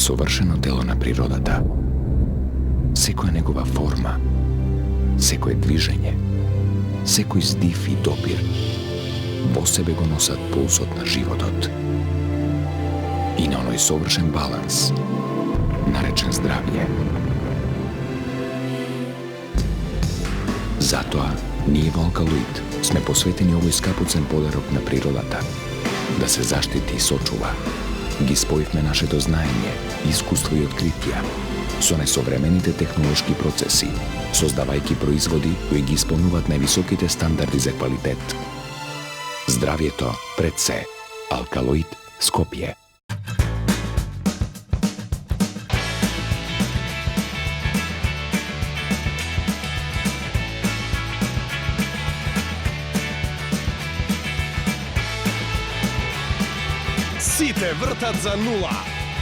совршено дело на природата. Секоја негова форма, секое движење, секој здив и допир во себе го носат пулсот на животот. И на оној совршен баланс, наречен здравје. Затоа, ние во Алкалоид сме посветени овој скапоцен подарок на природата, да се заштити и сочува. Ги споивме нашето знаење, искуство и откритија со несовремените технолошки процеси, создавајќи производи кои ги исполнуваат највисоките стандарди за квалитет. Здравјето пред се. Алкалоид Скопје. Сите вртат за нула.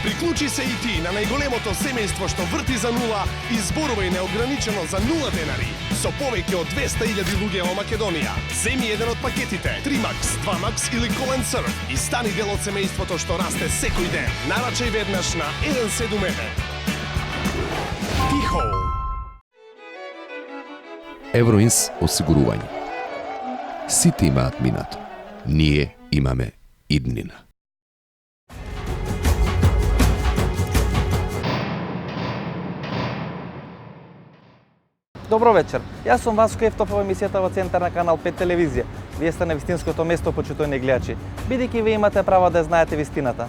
Приклучи се и ти на најголемото семејство што врти за нула и зборувај неограничено за 0 денари со повеќе од 200.000 луѓе во Македонија. Земи еден од пакетите 3Max, 2Max или Колен Surf и стани дел од семејството што расте секој ден. Нарачај веднаш на 171. Тихо. Евроинс осигурување. Сите имаат минато. Ние имаме иднина. Добро вечер. Јас сум Васко Ефтов во емисијата во Центар на Канал 5 телевизија. Вие сте на вистинското место, почитувани гледачи, бидејќи вие имате право да знаете вистината.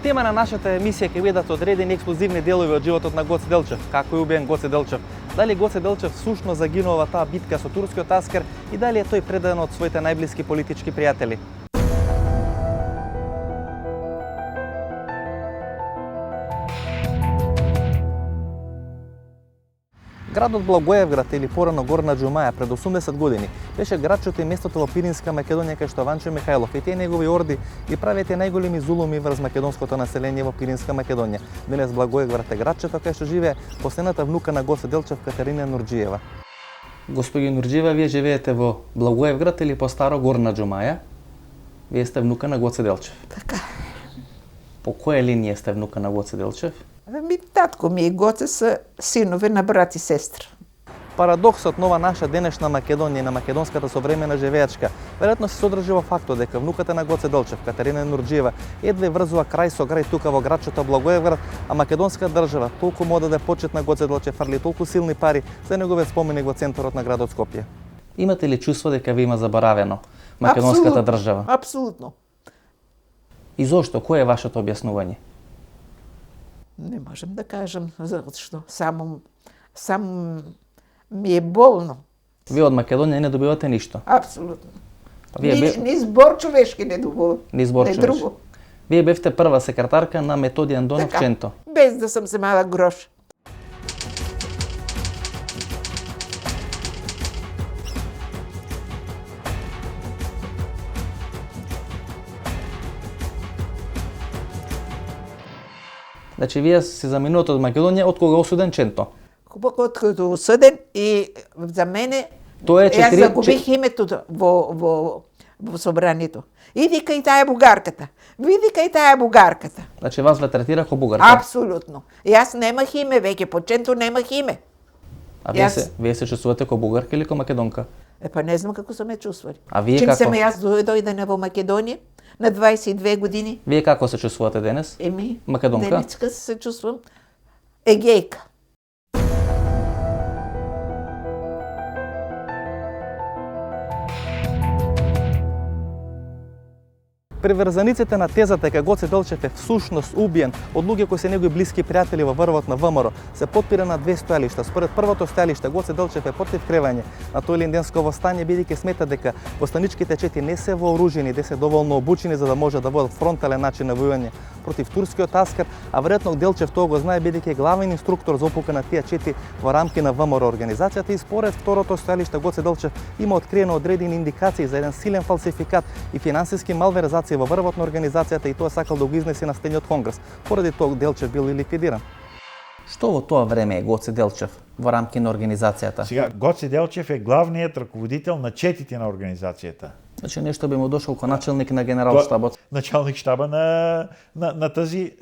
Тема на нашата емисија ќе бидат одредени експлозивни делови од животот на Гоце Делчев. Како е убиен Гоце Делчев? Дали Гоце Делчев сушно загинува таа битка со турскиот аскер и дали е тој предаден од своите најблиски политички пријатели? Градот Благоевград или порано Горна Џумаја пред 80 години беше градчето и местото во Пиринска Македонија кај што Ванчо Михајлов и тие негови орди и правите најголеми зулуми врз македонското население во Пиринска Македонија. Денес Благоевград е градчето кај што живее последната внука на Гоце Делчев Катерина Нурџиева. Господи Нурџиева, вие живеете во Благоевград или по-старо Горна Џумаја? Вие сте внука на Гоце Делчев. Така. По која линија сте внука на Гоце Делчев? Татко ми и Гоце се синови на брат и сестра. Парадоксот на ова наша денешна Македонија и на македонската современа живеачка веројатно се содржи во фактот дека внуката на Гоце Делчев, Катерина Нурџиева, едве врзува крај со крај тука во градчето Благоевград, а македонска држава толку му даде почит на Гоце Делчев, фрли толку силни пари за неговиот споменик во центарот на градот Скопје. Имате ли чувство дека ви има заборавено македонската држава? Апсолутно. И зошто? Кое е вашето објаснување? Не можам да кажам зашто. Само ми е болно. Вие од Македонија не добивате ништо? Апсолутно. Вие Ни збор човешки не добувам. Ни збор човешки. Друго. Вие бевте прва секретарка на Методи Андонов Ченто. Без да сам земала грош. Значи, вие се за минувате од Македонија од кога осуден Ченто? Откако осуден и за мене, јас загубих името во собранието. Иди кај таа бугарката. Види кај таа бугарката. Значи, вас ве третира како бугарка? Апсолутно. Јас немах име, веќе по Ченто немах име. А вие се чувствувате како бугарка или како македонка? Па не знам како се ме чувствували. А вие Чим како? сам јас дојдена во Македонија на 22 години. Вие како се чувствувате денес? Македонка? Денеска се чувствувам егејка. Приврзаниците на тезата дека Гоце Делчев е всушност убиен од луѓе кои се негови блиски пријатели во врвот на ВМРО се потпира на две стојалишта. Според првото стојалиште, Гоце Делчев е против кревање на тоа линденско востање, бидејќи смета дека востаничките чети не се вооружени, не се доволно обучени за да може да водат фронтален начин на војување против турскиот аскер, а веројатно Делчев тоа го знае бидејќи е главен инструктор за опука на тие чети во рамки на ВМРО организацијата и според второто стојалиште Гоце Делчев има откриено одредени индикации за еден силен фалсификат и финансиски малверзации во врвот на организацијата и тоа сакал да го изнесе на стењот Конгрес. Поради тоа Делчев бил и ликвидиран. Што во тоа време е Гоце Делчев во рамки на организацијата? Сега, Гоце Делчев е главниот раководител на четите на организацијата. Значи нешто би му дошол ко начелник на генералштабот. Началник штаба на тази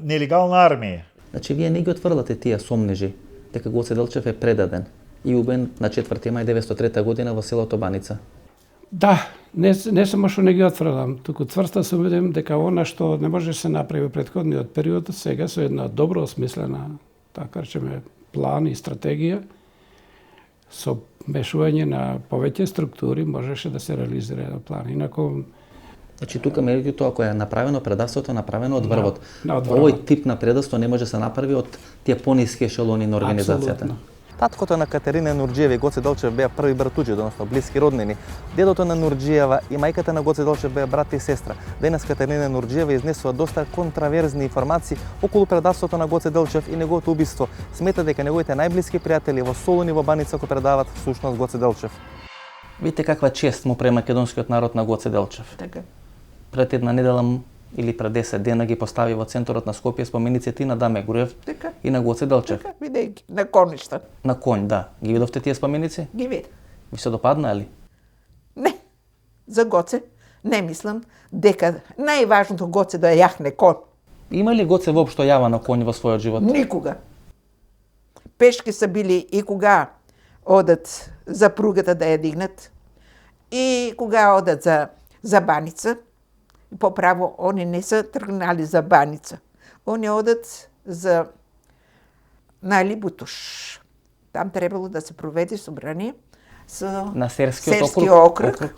нелегална армија. Значи вие не ги отврлате тие сомнежи дека Гоце Делчев е предаден и убен на 4 мај 1903 година во селото Баница. Да, не само што не ги отврлам, туку цврсто се убеден дека она што не може се направи во претходниот период, сега со една добро осмислена, така речеме, план и стратегија, со мешување на повеќе структури можеше да се реализира еден план. Инако Значи тука меѓутоа ако е направено предавството, направено од врвот. од врвот. Овој тип на предавство не може да се направи од тие пониски ешелони на организацијата. Апсолутно. Таткото на Катерина Нурџиева и Гоце Делчев беа први братуџи, односно блиски роднини. Дедото на Нурџиева и мајката на Гоце Делчев беа брат и сестра. Денес Катерина Нурџиева изнесува доста контраверзни информации околу предавството на Гоце Делчев и неговото убиство. Смета дека неговите најблиски пријатели во Солун и во Баница го предават всушност Гоце Делчев. Видите каква чест му прави македонскиот народ на Гоце Делчев. Така. Пред една недела или пред 10 дена ги постави во центарот на Скопје спомениците и на Даме Груев Така. и на Гоце Делчев. Така, видејќи на коништа. На конј, да. Ги видовте тие споменици? Ги види. Ви се допадна ли? Не, за Гоце не мислам дека најважното Гоце да јахне кон. Има ли Гоце воопшто јава на конј во својот живот? Никога. Пешки са били и кога одат за пругата да ја дигнат, и кога одат за Баница. Поправо, они не са тргнали за Баница. Они одат на Алибутуш. Там требало да се проведе собрание На Серскиот округ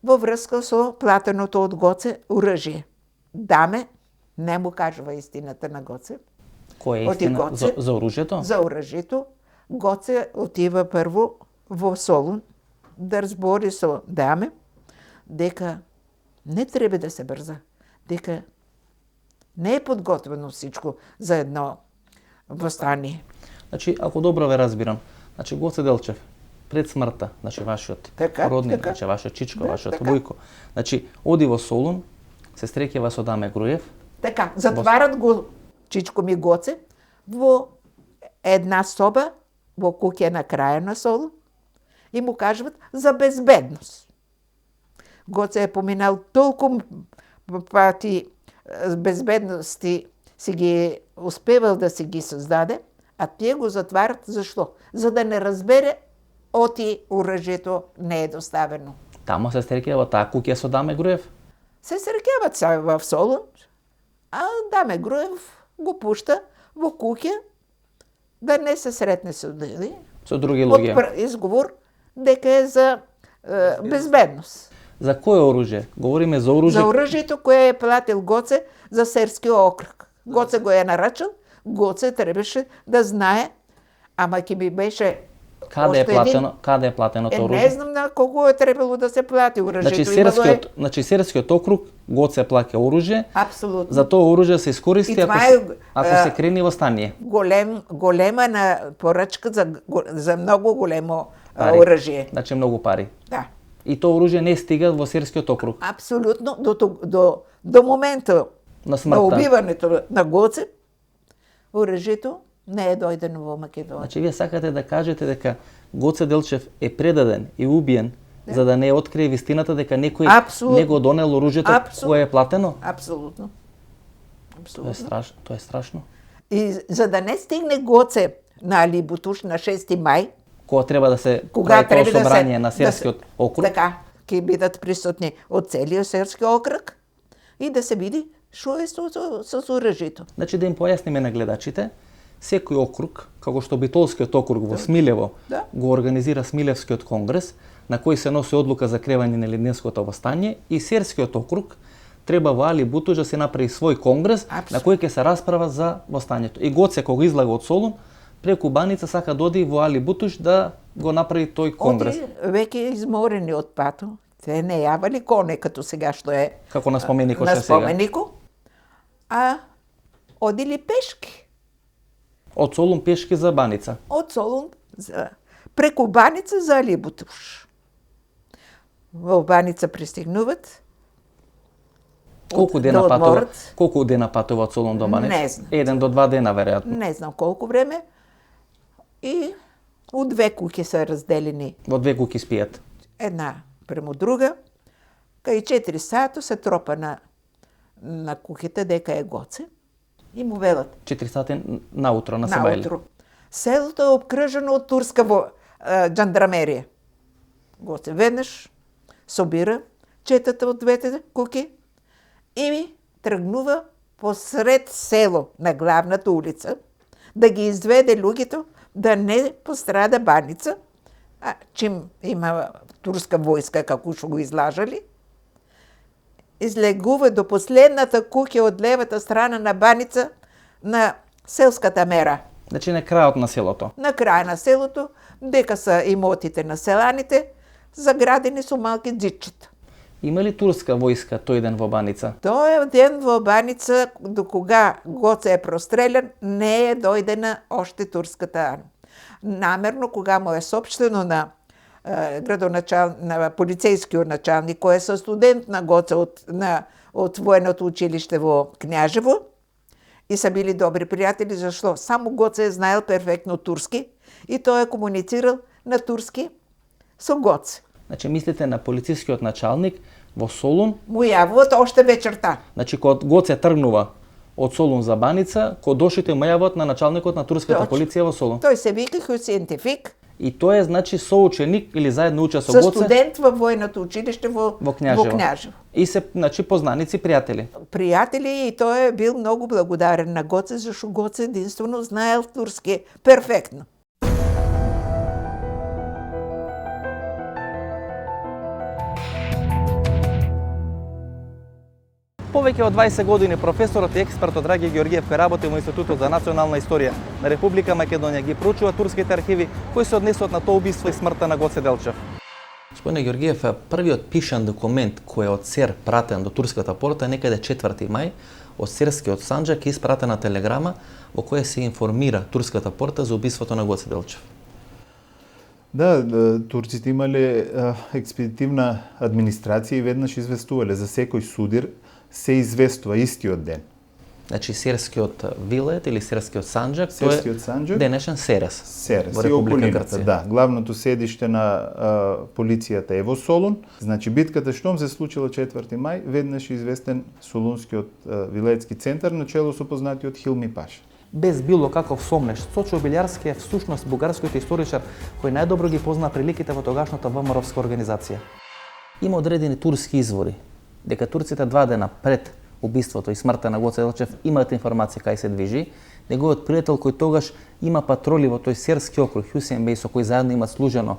во врска со платеното од Гоце оръжие. Даме не му кажува истината на Гоце. Кој е Оти истина Гоце. за оружјето? За оръжието. Гоце отива прво во Солун да разбори со Даме дека не треба да се брза, дека не е подготвено всичко за едно восстание. Значи, ако добро ве разбирам, значи Гоце Делчев пред смртта, значи вашиот Така, родник, така. значи вашиот чичко, Да, вашиот така. војко, значи оди во Солун, се среќава со Даме Груев, Така, затварат го чичко ми Гоце во една соба во куќа на краја на Солун и му кажуват за безбедност. Гоце е поминал толку пати безбедности си ги успевал да си ги создаде, а тие го затварат зашто? За да не разбере оти оръжието не е доставено. тамо се среќава во таа куќа со Даме Груев. Се срекават са в Солун, а Даме Груев го пушта во куќа да не се сретне со други. Со други Од луѓе. изговор дека е за безбедност. За кое оружје? Говориме за оружје. За оръжието кое е платил Гоце за Серскиот округ. Гоце го е нарачал, Гоце требаше да знае, ама ќе би беше Каде е още платено? Каде е платеното не оружје? знам на кого е требало да се плати оръжието. Значи Серскиот округ Гоце плаќа оружје. Апсолутно. За тоа оружје се искористи И ако това се, е, ако се крени во стание. голема на поръчка за много големо Пари. оръжие. Значи многу пари. Да. И тоа оружје не стига во Серскиот округ. Апсолутно. До момента На на смртта. убиването на Гоце, оръжието не е дојдено во Македонија. Значи вие сакате да кажете дека Гоце Делчев е предаден и убиен за да не открие вистината дека некој Апсолутно. не го донел оружјето Апсолутно. кое е платено? Апсолутно. Тоа е страшно. И за да не стигне Гоце на Алибутуш на 6 мај, Кога треба да се кога прави треба тоа да собрание се на Серскиот округ, Така, ќе бидат присутни од целиот Серски округ и да се види што е со оръжието. значи да им појасниме на гледачите, секој округ, како што Битолскиот округ во Смилево Да. го организира Смилевскиот конгрес, на кој се носи одлука за кревање на Лидненското востание, и Серскиот округ треба во Али Бутуш да се направи свој конгрес Апсолутно. на кој ќе се расправа за востањето. И Гоце кога излага од Солун, преку Баница сака да оди во Али Бутуш да го направи тој конгрес. Оди веќе изморени од пато, те не јавали коне като сега што е Како на споменикот на што е сега. споменику, а одили пешки Од Солун пешки за Баница. од Солун преку Баница за Алибутуш. Во Баница пристигнуват. Колку да дена патува? одморат. Колку дена патува од Солун до Баница? Не знам. 1 до 2 дена веројатно. Не знам колку време. И у две куќи се разделени. Во две куќи спијат. Една прему друга. Кај 4 сато се тропа на куќата дека е Гоце и му велат 4 сати наутро на Себајле. наутро. Селото е обкржено од турска джандрамерија. Гоце веднаш собира четата од двете куќи и тргнува посред село на главната улица да ги изведе луѓето да не пострада Баница, а чим има турска војска како што го излажали, излегува до последната куќа од левата страна на Баница на селската мера. Значи на крајот на селото. На крај на селото, дека са имотите на селаните, заградени со малки џитчета. Има ли турска војска тој ден во Баница? Тој ден во Баница, до кога Гоце е прострелян, не е дојдена още турската армија. Намерно, кога му е соопштено на на полицејскиот началник, кој е студент на Гоце од военото училиште во Княжево, и са били добри пријатели, зашто само Гоце е знаел перфектно турски и тој е комуницирал на турски со Гоце. Значи мислите на полицискиот началник во Солун? Му јавуват още вечерта. Значи кога Гоце тргнува од Солун за Баница, кога дошите му јават на началникот на турската Точно. полиција во Солун. Тој се вика Хюсиентифик, И тој е значи соученик или заедно уча со со Гоце студент во военото училиште во Княжево. Княжево. И се значи познаници, пријатели. Пријатели, и тој е бил многу благодарен на Гоце, зашто Гоце единствено знаел турски перфектно. Повеќе од 20 години професорот и експертот Драги Георгиев кој работи во Институтот за национална историја на Република Македонија ги проучува турските архиви кои се однесуваат на тоа убиство и смртта на Гоце Делчев. Господине Георгиев, првиот пишан документ кој е од СЕР пратен до турската порта е некаде 4 мај од Серскиот Санџак е испратена телеграма во која се информира турската порта за убиството на Гоце Делчев. Да, турците имале експедитивна администрација и веднаш известувале за секој судир се известува истиот ден. Значи Серскиот Вилет или Серскиот Санџак, Серскиот тоа Санџак, е денешен Серес, Серес во и Република околината, Грција. да. Главното седиште на полицијата е во Солун. Значи битката штом се случила 4 мај, веднаш е известен Солунскиот вилетски центар на чело со познатиот Хилми Паша. Без било каков сомнеш, Сочо Билјарски е всушност бугарскиот историчар кој најдобро ги позна приликите во тогашната ВМРО-вска организација. Има одредени турски извори дека турците 2 дена пред убиството и смртта на Гоце Делчев имаат информација кај се движи. Неговиот пријател кој тогаш има патроли во тој Серски округ Хюсеин Беј со кој заедно имаат служено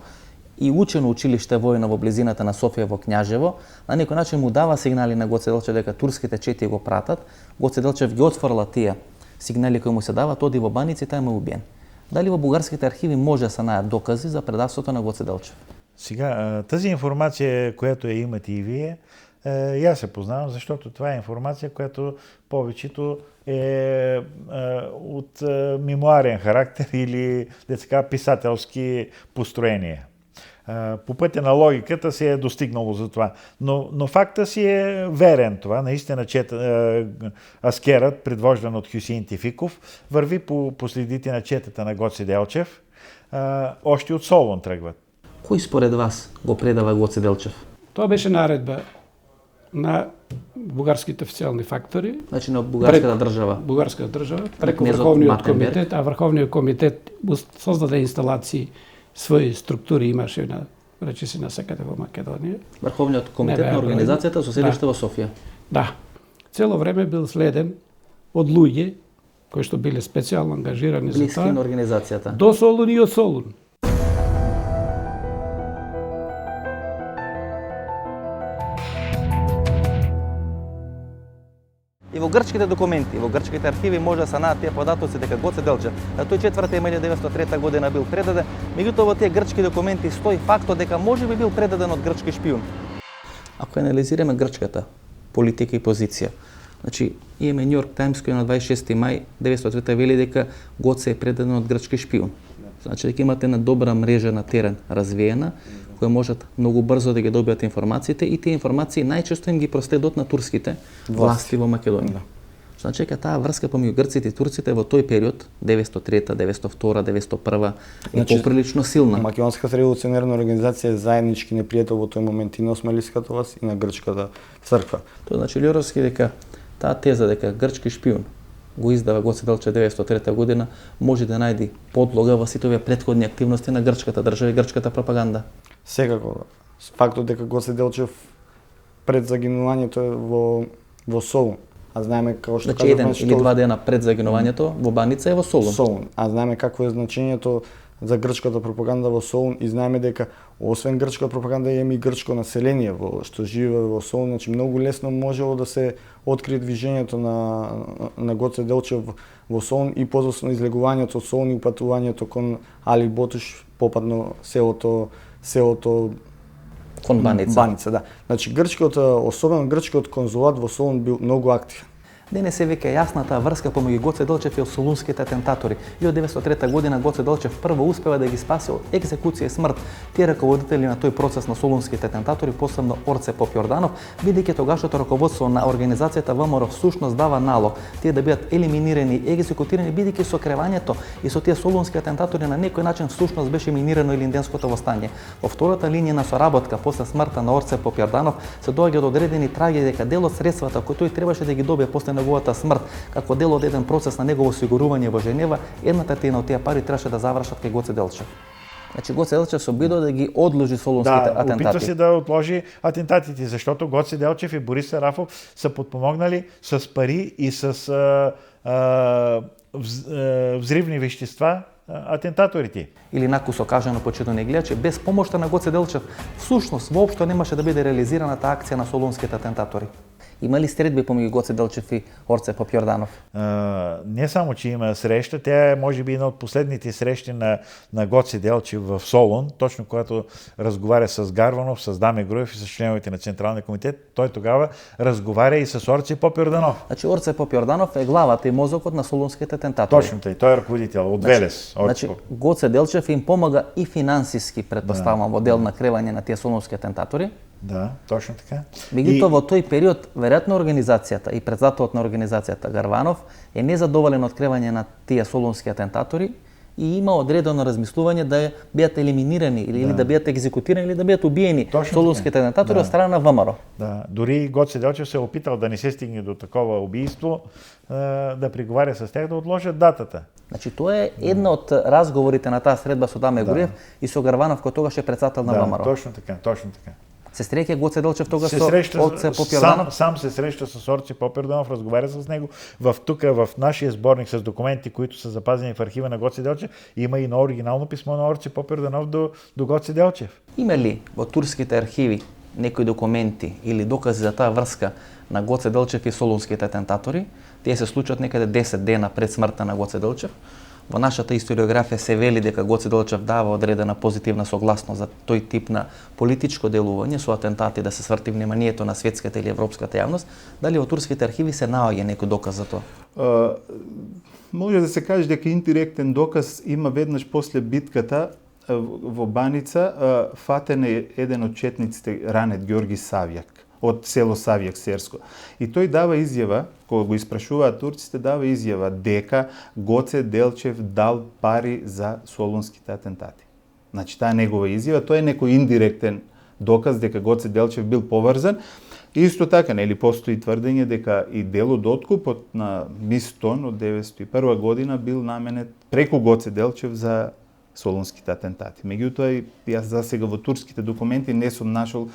и учено училиште војно во близината на Софија во Княжево, на некој начин му дава сигнали на Гоце Делчев дека турските чети го пратат. Гоце Делчев ги отфрла тие сигнали кои му се даваат, оди во Баница и тај му убиен. Дали во бугарските архиви може да се најдат докази за предавството на Гоце Делчев? Сега, тази информация, която я имате и вие, и аз се познавам, защото това е информация, която повечето е от мемуарен характер или така писателски построения. По пътя на логиката се е достигнало за това. Но факта си е верен това. Наистина, че аскерът, предвождан от Хюсеин Тификов, върви по следите на четата на Гоце Делчев. Още от Солун тръгват. Кој според вас го предава Гоце Делчев? Тоа беше наредба на бугарските официјални фактори. Значи на бугарската држава. Бугарската држава, преку Кнезот Врховниот Матенберг. комитет, а Врховниот комитет создаде инсталации, своји структури имаше на, рече се, насекаде во Македонија. Врховниот комитет Не, на бе, организацијата со седиште да. во Софија. Да. Цело време бил следен од луѓе кои што биле специјално ангажирани за Блиски на тоа, организацијата. до Солун и од Солун. И во грчките документи, во грчките архиви може да се најдат тие податоци дека Гоце Делчев на тој 4 мај 1903 година бил предаден, меѓутоа во тие грчки документи стои фактот дека можеби бил предаден од грчки шпион. Ако анализираме грчката политика и позиција, значи имаме Нью Йорк Таймс кој на 26 мај 1903 вели дека Гоце е предаден од грчки шпион. Значи дека имате една добра мрежа на терен развиена, кои можат многу брзо да ги добијат информациите и тие информации најчесто им ги проследуваат на турските власти во Македонија. Значи таа врска помеѓу грците и турците во тој период, 903, 902, 901, е поприлично силна. Македонската револуционерна организација е заеднички непријател во тој момент и на османлиската власт и на грчката црква. Тоа значи Лјоровски дека таа теза дека грчки шпион го издава Гоце Делчев 903 година може да најди подлога во сите овие претходни активности на грчката држава и грчката пропаганда. Секако, фактот дека Гоце Делчев пред загинувањето е во Солун. А знаеме како што значи еден или два дена пред загинувањето во Баница е во Солун. Солун. А знаеме какво е значењето за грчката пропаганда во Солун и знаеме дека освен грчка пропаганда има и грчко население што живее во Солун, значи многу лесно можело да се открие движењето на Гоце Делчев во Солун и подоцна излегувањето од Солун и упатувањето кон Али Ботуш попадно селото кон Баница. Баница, да. Значи особено грчкиот конзулат во Солун бил многу активен. Денес се веќе јасната врска помеѓу Гоце Делчев и солунските атентатори. И од 903 година Гоце Делчев прво успева да ги спаси од екзекуција и смрт тие раководители на тој процес на солунските атентатори, посебно Орце Попјорданов, бидејќи тогашното раководство на организацијата ВМРО всушност дава налог тие да бидат елиминирани и екзекутирани, бидејќи со кревањето и со тие солунски атентатори на некој начин всушност беше минирано Илинденското востање. Во втората линија на соработка после смртта на Орце Попјорданов се доаѓа до одредени траги дека дел од средствата кои тој требаше да ги добие после неговата смрт, како дел од еден процес на негово осигурување во Женева, една третина од тие пари требаше да завршат кај Гоце Делчев. Значи Гоце Делчев се обидува да ги одложи солунските атентати. Да, опитва се да отложи атентатите, защото Гоце Делчев и Борис Сарафов са подпомогнали с пари и с взривни вещества атентаторите. Или накусо кажано почитувани гледачи, без помошта на Гоце Делчев, всушност воопшто немаше да биде реализирана таа акција на солунските атентатори. Има ли средби помеѓу Гоце Делчев и Орце Попјорданов? Не само, че има среща, тя е може би една от последните срещи на Гоце Делчев в Солун, точно когато разговаря с Гарванов, с Даме Груев и с членовете на Централния комитет. Той тогава разговаря и с Орце Попјорданов. Значи Орце Попјорданов е главата и мозокот на солунските атентатори. Точно тъй, той е ръководител от Велес. Значи Гоце Делчев им помага и финансиски, предпоставам, во дел на кревање на тие солунски атентатори. Да, точно така. Меѓутоа во тој период, веројатно организацијата и председателот на организацијата Гарванов е незадоволен од кревање на тие солунски атентатори и има одредено размислување да бидат елиминирани или да бидат екзекутирани или да бидат убиени солунските атентатори од страна на ВМРО. Да, дори Гоце Делчев се опитал да не се стигне до такова убийство, да приговаря с тях да отложат датата. Значи тоа е една од разговорите на таа средба со Даме Груев и со Гарванов, кој тогаш е председател на ВМРО. Точно така, точно така. Се среќа Гоце Делчев тогаш со Орце Попјорданов? Сам се среща с Орце Попјорданов, разговаря с него. В нашия сборник с документи, които са запазени в архива на Гоце Делчев, има и на оригинално писмо на Орце Попјорданов до Гоце Делчев. Има ли во турските архиви некои документи или докази за таа врска на Гоце Делчев и солунските атентатори? Тие се случат некаде 10 дена пред смртта на Гоце Делчев. Во нашата историографија се вели дека Гоце Делчев дава одредена позитивна согласност за тој тип на политичко делување со атентати да се сврти вниманието на светската или европската јавност. Дали во турските архиви се наоѓа некој доказ за тоа? Може да се каже дека индиректен доказ има веднаш после битката во Баница, фатен е еден од четниците ранет Ѓорги Савјак од село Савјак Серско. И тој дава изјава, кога го испрашуваат турците, дава изјава дека Гоце Делчев дал пари за солунските атентати. Значи, таа негова изјава, тоа е некој индиректен доказ дека Гоце Делчев бил поврзан. Исто така, нели, постои тврдење дека и дел од откупот на Мистон од 1901 година бил наменет преку Гоце Делчев за солунските атентати. Меѓутоа, јас за сега во турските документи не сум нашол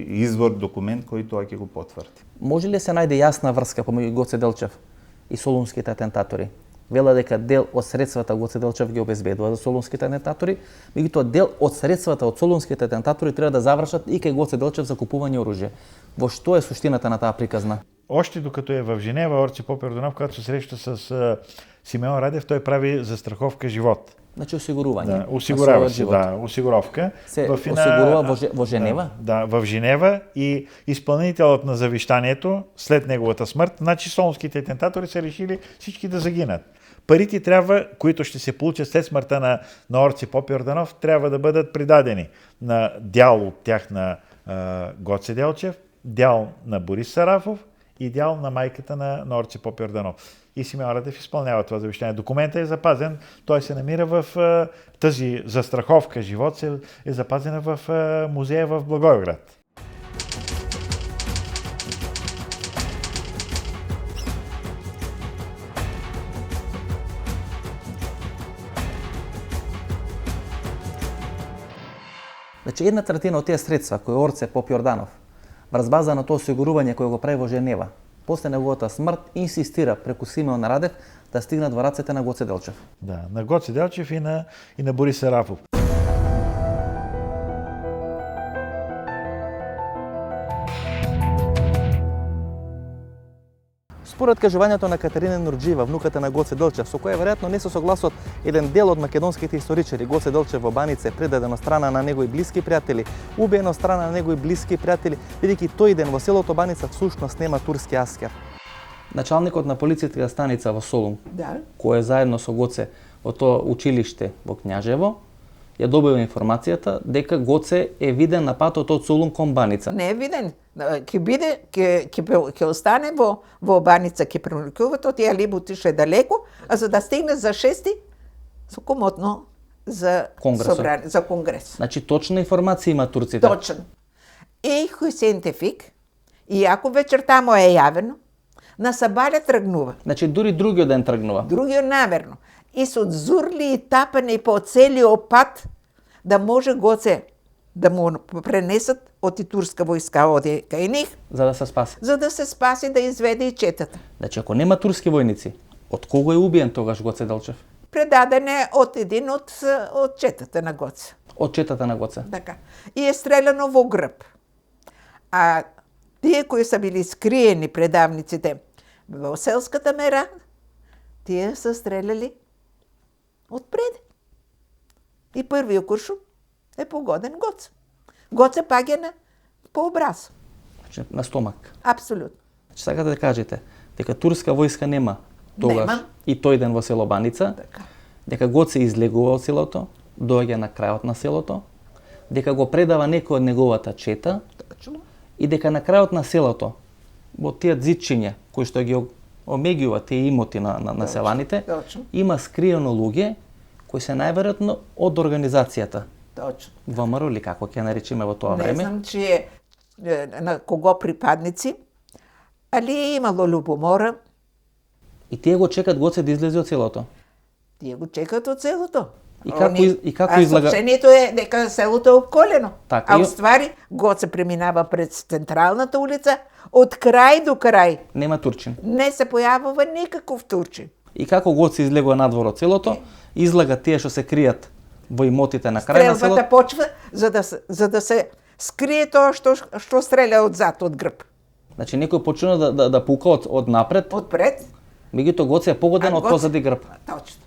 извор документ кој тоа ќе го потврди. Може ли се најде јасна врска помеѓу Гоце Делчев и солунските атентатори? Вела дека дел од средствата Гоце Делчев ги обезбедува за солунските атентатори, меѓутоа дел од средствата од солунските атентатори треба да завршат и кај Гоце Делчев за купување оружје. Во што е суштината на таа приказна? Още докато е в Женева, Орце Попјорданов, когато се среща с Симеон Радев, той прави застраховка живот. Значи осигурување. Да, осигурава се, осигуровка. Се осигурува во Женева? Да, в Женева и изпълнителът на завещанието след неговата смърт, значи солунските атентатори са решили всички да загинат. Парите трябва, които ще се получат след смъртта на Орце Попјорданов, трябва да бъдат придадени на дял от тях на Гоце Делчев, дял на Борис Сарафов идеал на майката на Орце Попйорданов. И Симеон Радев изпълнява това завещание. Документът е запазен, той се намира в тази застраховка живот е запазена в музея в Благоевград. Значи една третина од тие средства кои Орце Попјорданов врз база на тоа осигурување кој го прави во Женева, после неговата смрт инсистира преку Симеон Радев да стигнат во рацете на Гоце Делчев. Да, на Гоце Делчев и на Борис Сарафов. Според кажувањето на Катерина Нурџиева, внуката на Гоце Делчев, со која веројатно не се согласат еден дел од македонските историчари, Гоце Делчев во Баница е предаден од страна на негови блиски пријатели, убиен од страна на негови блиски пријатели, бидејќи тој ден во селото Баница всушност нема турски аскер. Началникот на полицијска станица во Солун, Да. кој е заедно со Гоце во тоа училиште во Књажево, ја добива информацијата дека Гоце е виден на патот од Солун кон Баница. Не е виден. Ќе остане во Баница, ќе проникува, то тие либо отише далеко, а за да стигне за 6 со комотно за собрание, за конгрес. Значи точна информација има турците. Точно. И кој сиентифик, иако вечерта му е јавено, на Сабаля тргнува. Значи дури другиот ден тргнува. Другиот наверно. И со дзурли и тапани по целиот пат да може Гоце да му пренесат од и турска војска оди кај нив, За да се спаси. за да се спаси да изведе и четата. Значи ако нема турски војници, од кого е убиен тогаш Гоце Делчев? Предаден е од един од четата на Гоце. Од четата на Гоце. Така. И е стреляно во грб. А тие кои са били скриени предавниците во селската мера, тие са стреляли отпред. И првиот куршум е погоден Гоце. Гоце паѓа по образ. Значи на стомак. Апсолутно. Значи сакате да кажете дека турска војска нема тогаш Нема. и тој ден во село Баница, Така. дека Гоце излегува од селото, доаѓа на крајот на селото, дека го предава некој од неговата чета Точно. и дека на крајот на селото, во тие дзидчиња кои што ги омегјуваат тие имоти на селаните, Точно. има скриено луѓе кои се најверојатно од организацијата Точно. ВМРО или како ќе наречеме во тоа Не време. знам чие на кого припадници, али е имало љубомора. И тие го чекат Гоце да излезе од селото. Тие го чекаат од селото. И како излага? А сообщението е дека селото е обколено. Така, А и- уствари Гоце преминава пред централната улица од крај до крај. Нема турчин. Не се појавува никаков турчин. И како Гоце излегува надвор од селото, излага тие што се кријат во имотите на крај на селото. Стрелбата почва за да се скрие тоа што стреля од зад, од грб. Значи некој почна да пука од напред, Отпред. меѓутоа Гоце е погоден А од Гоце- позади грб. Точно.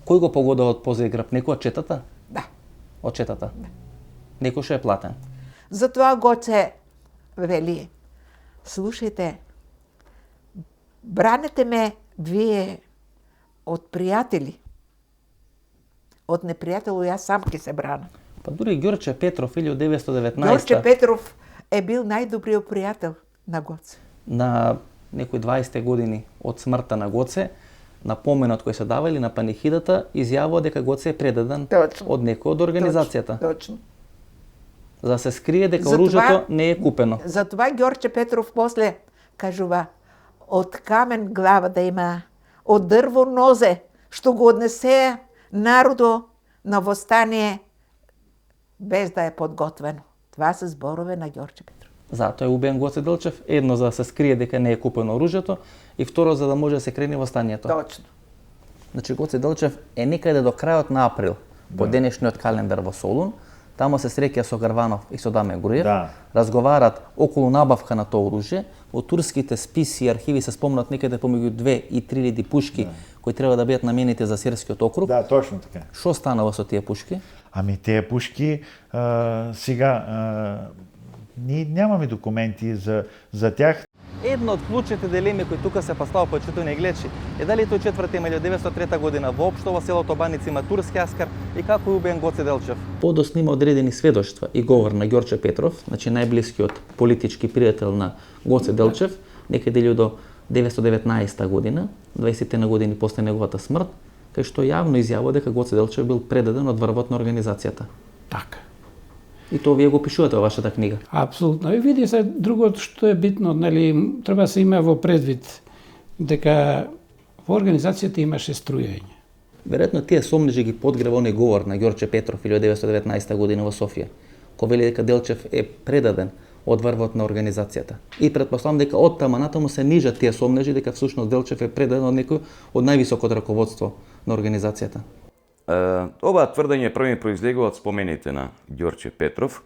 Кој го погода од позади грб? Некој од четата? Да. Од четата. Некој што е платен. Затоа Гоце вели, слушајте, бранете ме вие од пријатели. Од непријател јас сам ќе се брана. Па дури Ѓорче Петров 1919 Ѓорче Петров е бил најдобриот пријател на Гоце. на некои 20 години од смртта на Гоце, на поменот кој се дава или на панихидата, изјавува дека Гоце е предаден Точно. од некој од организацијата. Точно. За да се скрие дека Затоа- оружјето не е купено. Затоа Ѓорче Петров после кажува од камен глава да има, од дрво нозе, што го однесе народо на востание без да е подготвено. Това се зборове на Ѓорче Петров. Затоа е убиен Гоце Делчев, едно за да се скрие дека не е купено оружјето и второ за да може да се крени востанието. Точно. Значи Гоце Делчев е некаде до крајот на април, по денешниот календар во Солун. Тамо се среќа со Гарванов и со Даме Груев, Да. разговарат околу набавка на тоа оружје. Во турските списи и архиви се спомнат некаде помеѓу 2 и 3.000 пушки кои треба да бидат наменети за Серскиот округ. Да, точно така. Што станува со тие пушки? Ами тие пушки сега ние нямаме документи за тях. Една од клучните дилеми кои тука се поставува почитувани гледачи е дали тој 4 мај 1903 година воопшто во селото Баница има турски аскар и како е убиен Гоце Делчев. Подоцна има одредени сведоштва и говор на Ѓорче Петров, значи најблискиот политички пријател на Гоце Делчев, некаде 1919 година, 20 на години после неговата смрт, кај што јавно изјавува дека Гоце Делчев бил предаден од врвот на организацијата. Така. И тоа вие го пишувате во вашата книга. Апсолутно. И види се другото што е битно, нели, треба да се има во предвид дека во организацијата имаше струјање. Веројатно тие сомнежи ги подгрева оној говор на Ѓорче Петров 1919 година во Софија, кој вели дека Делчев е предаден од врвот на организацијата. И претпоставам дека од тама натаму се нижат тие сомнежи дека всушност Делчев е предаден од некој од највисокото раководство на организацијата. Оваа тврдење први произлегува од спомените на Ѓорче Петров,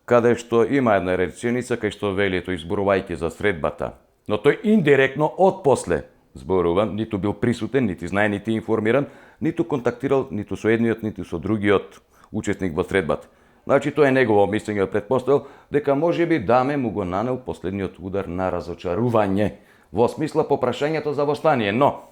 каде што има една реченица кај што вели тој зборувајќи за средбата, но тој индиректно отпосле зборува, ниту бил присутен, нити знае, нити информиран, ниту контактирал ниту со едниот, ниту со другиот учесник во средбата. Значи тоа е негово мислење, претпоставил дека можеби Даме му го нанел последниот удар на разочарување во смисла по прашањето за востание, но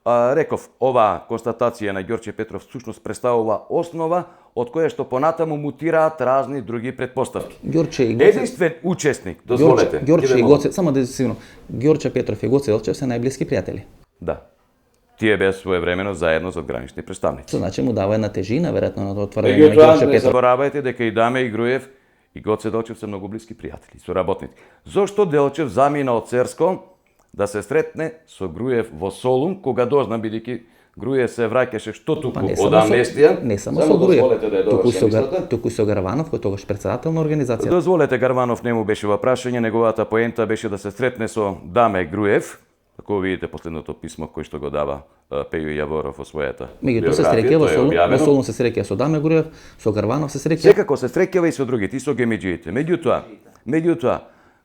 реков, оваа констатација на Ѓорче Петров всушност представува основа од која што понатаму мутираат разни други претпоставки. Ѓорче и Гоце... Единствен учесник, дозволете. Ѓорче и Гоце, само да сигурно, Ѓорче Петров и Гоце Делчев се најблиски пријатели. Да. Тие беа своевремено заедно за гранични представници. Тоа значи му дава една тежина веројатно на тоа тврдење на Ѓорче Не Петров. заборавајте дека и Даме и Груев и Гоце Делчев се многу блиски пријатели, соработници. Зошто Делчев замина од Церско да се сретне со Груев во Солун, кога дозна, бидејќи Груев се враќаше што туку од амнестија. Не само со Груев, туку со Гарванов, кој тогаш председател на организацијата. Дозволете, Гарванов не му беше во прашање, неговата поента беше да се сретне со Даме Груев, ако видите последното писмо кој што го дава Пејо Јаворов во својата Меѓутоа се среќа во Солун се среќа со Даме Груев, со Гарванов се среќа. Секако се среќава и со другите, и со гемиџиите. Меѓутоа,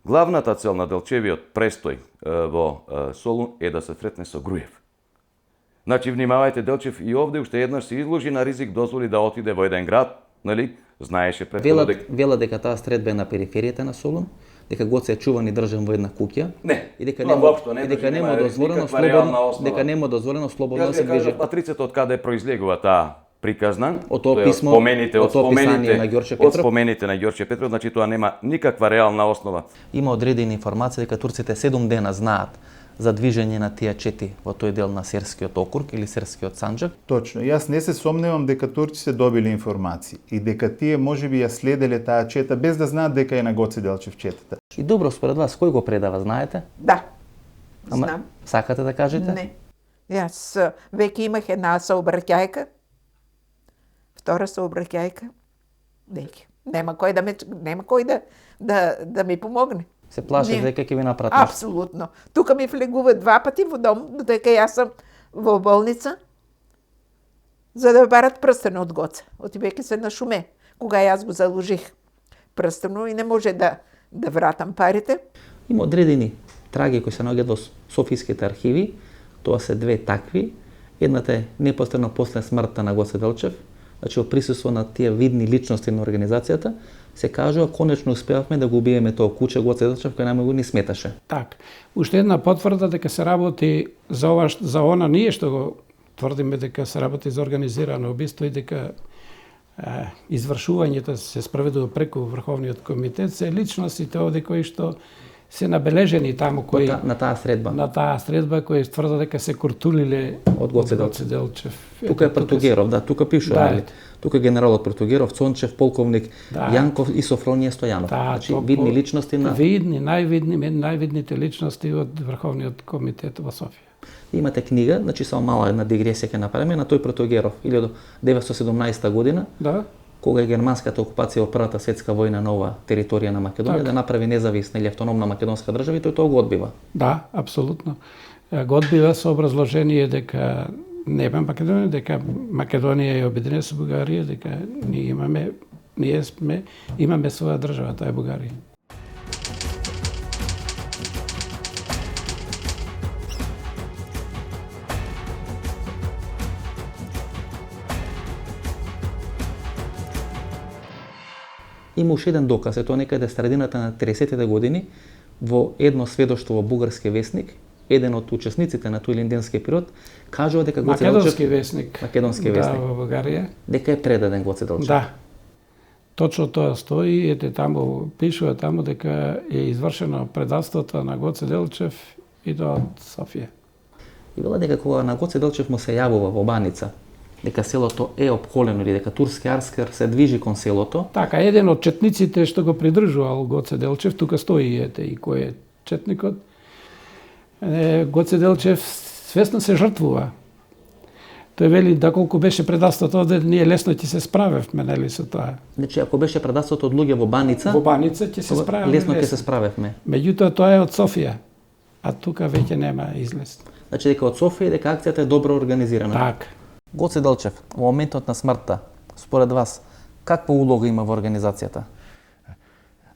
главната цел на Делчевиот престој во Солун е да се сретне со Груев. Значи, внимавајте, Делчев и овде уште еднаш се изложи на ризик, дозволи да отиде во еден град, нели? Знаеше претходно Вела дека таа средба е на периферијата на Солун, дека Гоце е чуван и држан во една куќа. Не, и дека тоа нема воопшто не, дека нема дозволено слободно слободно да се движи. Патрицата од каде произлегува таа приказна, од тоа писмо, од описание на Ѓорче Петров. Од спомените на Ѓорче Петров, значи тоа нема никаква реална основа. Има одредени информации дека турците 7 дена знаат за движење на тие чети во тој дел на Серскиот округ или Серскиот Санџак. Точно. Јас не се сомневам дека турците добили информации и дека тие можеби ја следеле таа чета без да знаат дека е на Гоце Делчев четата. И добро, според вас, кој го предава, знаете? Да, знам. Сакате да кажете? Не. Јас веќе имах една сообраќајка, втора сообраќајка, веќе. Нема кој да ми помогне. Се плашите дека ќе ви направат нешто? Апсолутно. Тука ми влегува 2 пати во дом, додека јас сум во болница, за да барат прстен од Гоце. Отивеќе се на шуме, кога јас го заложих прстено и не може да вратам парите. Има одредени траги кои се наоѓаат во софиските архиви. Тоа се 2 такви. Едната е непосредно после смртта на Гоце Делчев, значи во присуство на тие видни личности на организацијата, се кажува конечно успеавме да го убиеме тоа куче Гоце Делчев кој намалку ни сметаше. Так. Уште една потврда дека се работи за она ние што го тврдиме дека се работи за организирано убиство и дека извршувањето се спроведува преку Врховниот комитет, се личностите овде кои што се набележени таму кои на таа средба. На таа средба кои тврда дека се куртулиле од Гоце Делчев. Тука е Протугеров, да, тука пише, да. Тука генералот Протугеров, Цончев, полковник Јанков и Софронија Стојанов. Значи видни личности на највидните личности од Врховниот комитет во Софија. Имате книга, значи само мала една дигресија ќе направиме на тој Протугеров 1917 година. Да. Кога е германската окупација во Првата светска војна на ова територија на Македонија да направи независна или автономна македонска држава и тој тоа го одбива. Да, апсолутно. Го одбива со образложение дека нема Македонија, дека Македонија е обединена со Бугарија, дека ние имаме своја држава, тоа е Бугарија. Има уште еден доказ, е тоа некаде средината на 30-тите години во едно сведоштво во бугарски весник, еден од учесниците на тој линденски период кажува дека Гоце Делчев Македонски весник во Бугарија, дека е предаден Гоце Делчев. Да. Точно тоа стои, ете таму, пишува таму дека е извршено предавството на Гоце Делчев и тоа од Софија. И вела дека кога на Гоце Делчев му се јавува во Баница, дека селото е опколено или дека турски арскер се движи кон селото. Така, еден од четниците што го придржувал Гоце Делчев, тука стои ете и кој е четникот, Гоце Делчев свесно се жртвува. Тој вели доколку беше предавството овде, ние лесно ќе се справевме, нели, со тоа. Значи, ако беше предавството од луѓе во Баница, ќе се справевме лесно ќе се справевме. Меѓутоа тоа е од Софија, а тука веќе нема излез. Значи дека од Софија и дека акцијата е добро организирана. Така. Гоце Делчев, во моментот на смртта, според вас, каква улога има во организацијата?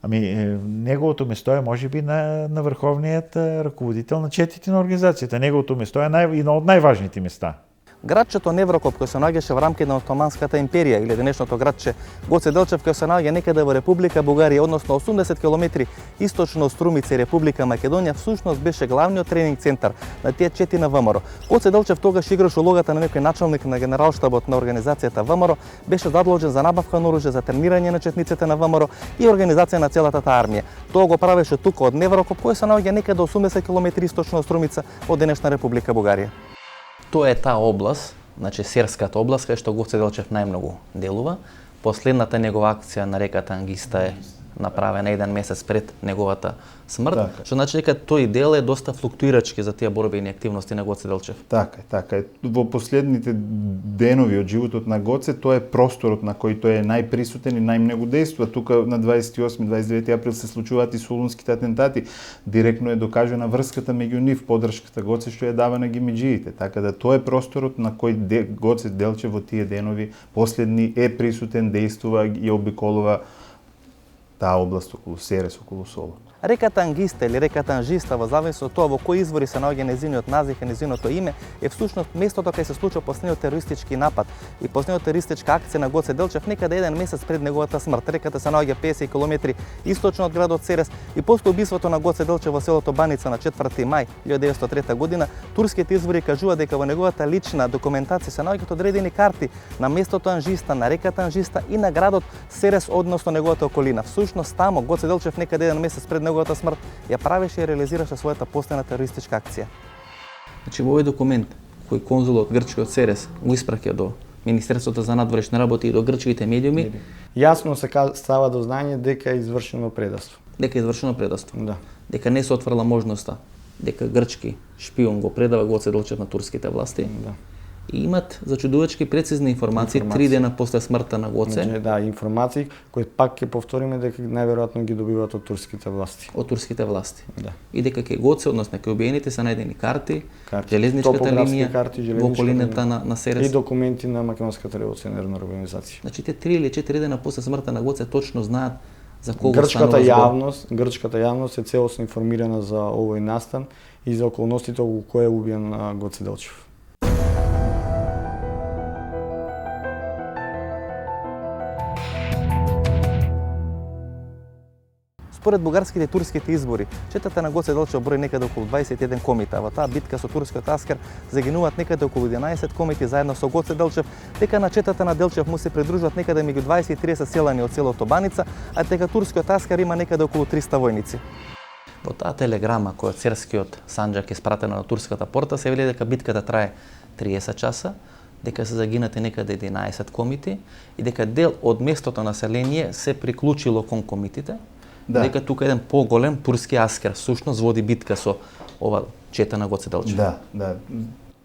Ами, неговото место е можеби на врховниот раководител на четите на организацијата. Неговото место е едно од најважните места. Градчето Неврокоп, кој се наоѓаше во рамките на Отоманската империја, или денешното градче Гоце Делчев, кој се наоѓа некаде во Република Бугарија, односно 80 км источно од Струмица и Република Македонија, всушност беше главниот тренинг центар на тие чети на ВМРО. Гоце Делчев тогаш играше улогата на некој началник на генералштабот на организацијата ВМРО, беше задолжен за набавка на оружје, за тренирање на четниците на ВМРО и организација на целата таа армија. Тоа го правеше тука од Неврокоп, кој се наоѓа некаде 80 км источно од Струмица од денешна Република Бугарија. Тоа е таа област, значи Серската област, кај што Гоце Делчев најмногу делува. Последната негова акција на реката Ангиста е направена еден месец пред неговата смрт, што значи дека тој дел е доста флуктуирачки за тие борбени активности на Гоце Делчев. Така е. Во последните денови од животот на Гоце, тоа е просторот на кој тој е најприсутен и најмногу дејства. Тука на 28-29 април се случуваат и солунските атентати. Директно е докажана врската меѓу нив, поддршката Гоце што ја дава на гимиџиите. Така да тоа е просторот на кој Гоце Делчев во тие денови последни е присутен, дејствува и обиколува таа област околу Серес, околу Солун. Реката Ангиста или реката Анжиста, во зависност од тоа во кои извори се наоѓа нејзиниот назив и нејзиното име, е всушност местото кај се случува последниот терористички напад и последниот терористичка акција на Гоце Делчев некаде еден месец пред неговата смрт. Реката се наоѓа 50 км источно од градот Серес и после убиството на Гоце Делчев во селото Баница на 4 мај 1903 година, турските извори кажуваат дека во неговата лична документација се наоѓаат одредени карти на местото Анжиста, на реката Анжиста и на градот Серес, односно неговата околина. Всушност тамо Гоце Делчев некаде еден месец пред неговата смрт ја правеше и реализираше својата последна терористичка акција. Значи во овој документ кој конзулот грчкиот Серес го испраќа до Министерството за надворешни работи и до грчките медиуми, јасно се става до знање дека е извршено предавство. Дека е извршено предавство. Да. Дека не се отврла можноста дека грчки шпион го предава Гоце Делчев на турските власти. Да. И имат зачудувачки прецизни информации 3 дена после смртта на Гоце. Значи, да, информации кои пак ќе повториме дека најверојатно ги добиваат од турските власти. Од турските власти. Да. И дека кај Гоце, односно кај убиените се најдени карти, железничката линија во околината на Серес и документи на Македонската револуционерна организација. Значи те 3 или 4 дена после смртта на Гоце точно знаат за кого станува збор. Грчката јавност е целосно информирана за овој настан и за околностите околу кои е убиен Гоце Делчев. Според бугарските и турските избори, четата на Гоце Делчев брои некаде околу 21 комита. Во таа битка со турскиот аскер загинуваат некаде околу 11 комити заедно со Гоце Делчев, дека на четата на Делчев му се придружуваат некаде меѓу 20 и 30 селани од селото Баница, а дека турскиот аскер има некаде околу 300 војници. Во таа телеграма која од Серскиот Санџак е спратена на турската порта се вели дека битката трае 30 часа, дека се загинати некаде 11 комити и дека дел од местото население се приклучило кон комитите. Да. Дека тука еден поголем турски аскер всушност води битка со ова чета на Гоце Делчев. Да.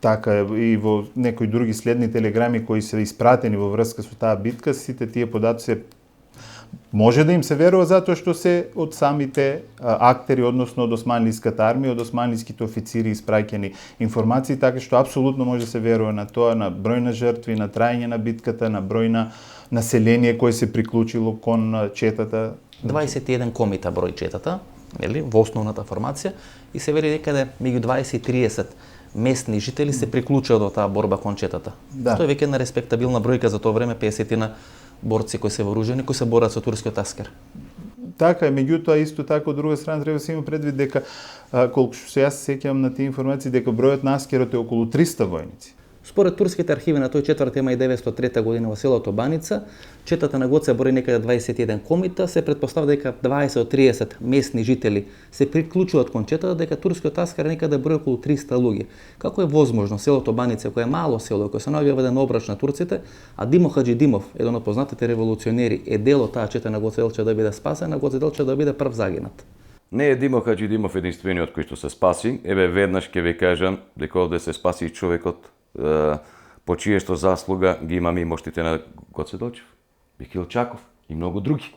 Така е и во некои други следни телеграми кои се испратени во врска со таа битка, сите тие податоци се може да им се верува затоа што се од самите актери, односно од османлиската армија, од османлиските официри испраќани информации, така што апсолутно може да се верува на тоа, на број на жртви, на трајање на битката, на број на население кое се приклучило кон четата. 21 комита број четата, нели, во основната формација и се вели дека меѓу 20 и 30 местни жители се приклучува до таа борба кон четата. Да. Тоа е веќе една респектабилна бројка за тоа време, 50 борци кои се вооружени, кои се борат со турскиот аскер. Така е, меѓутоа исто така од друга страна треба да се има предвид дека колку што јас се сеќавам на тие информации дека бројот на аскерот е околу 300 војници. Според турските архиви на тој 4. мај 903 година во селото Баница, четата на Гоце брои некаде 21 комита, се претпоставува дека 20 од 30 местни жители се приклучуваат кон четата, дека турскиот таскар некаде брои околу 300 луѓе. Како е возможно селото Баница, кое е мало село, кое се наоѓа во еден обрач на турците, а Димо Хаджи Димов, еден од познатите револуционери, е дел од таа чета на Гоце Делчев да биде спасен, а Гоце Делчев да биде прв загинат. Не е Димо Хаджи Димов единствениот кој што се спаси. Еве веднаш ќе ви кажам дека овде се спаси човекот по чијешто заслуга ги имаме и моштите на Гоце Делчев, Михаил Чаков и многу други.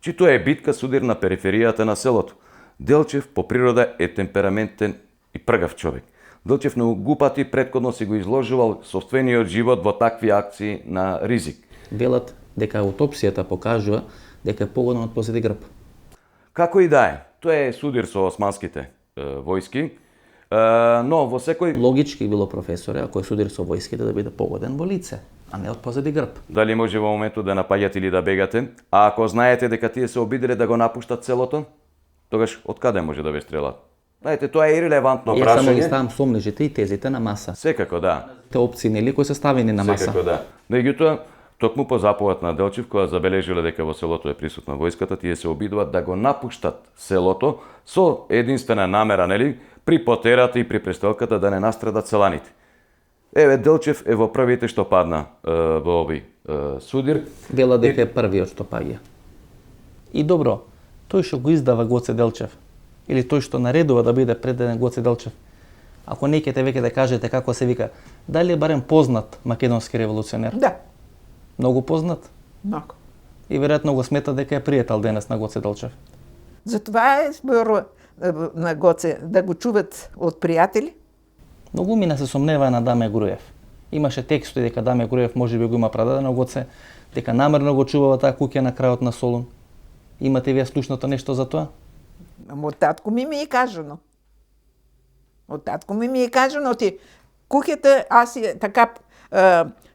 Чи тоа е битка судир на периферијата на селото. Делчев по природа е темпераментен и пргав човек. Делчев многу пати претходно си го изложувал собствениот живот во такви акции на ризик. Велат дека аутопсијата покажува дека е погоден од позади грб. Како и да е, тоа е судир со османските војски, но во секој... Логички било професоре, ако е судир со војските, да биде погоден во лице, а не од позади грб. Дали може во моментот да напаѓате или да бегате, а ако знаете дека тие се обиделе да го напуштат селото, тогаш од каде може да ве стрелат? Знаете, тоа е ирелевантно Ја прашање. само ги ставам сомнежите и тезите на маса. Секако да. Те опции нели кои се ставени на маса. Секако да. Меѓутоа, токму по заповед на Делчев, која забележиле дека во селото е присутна војската, тие се обидуваат да го напуштат селото со единствена намера, нели, при потерата и при престелката да не настрадат селаните. Еве, Делчев е во првите што падна во овој судир. Вела дека е првиот што паѓа. И добро, тој што го издава Гоце Делчев, или тој што наредува да биде предаден Гоце Делчев, ако некете веќе да кажете како се вика, дали е барем познат македонски револуционер? Да. Многу познат. Многу. И веројатно го смета дека е пријател денес на Гоце Делчев. Затоа е зборува на Гоце да го чуват од пријатели. Многу мина се сомневаа на Даме Груев. Имаше текстови дека Даме Груев можеби го има предадено Гоце, дека намерно го чувава таа куќа на крајот на Солун. Имате вие слушното нешто за тоа? Од татко ми е кажано. Од татко ми е кажано, ти куќата, аз е така,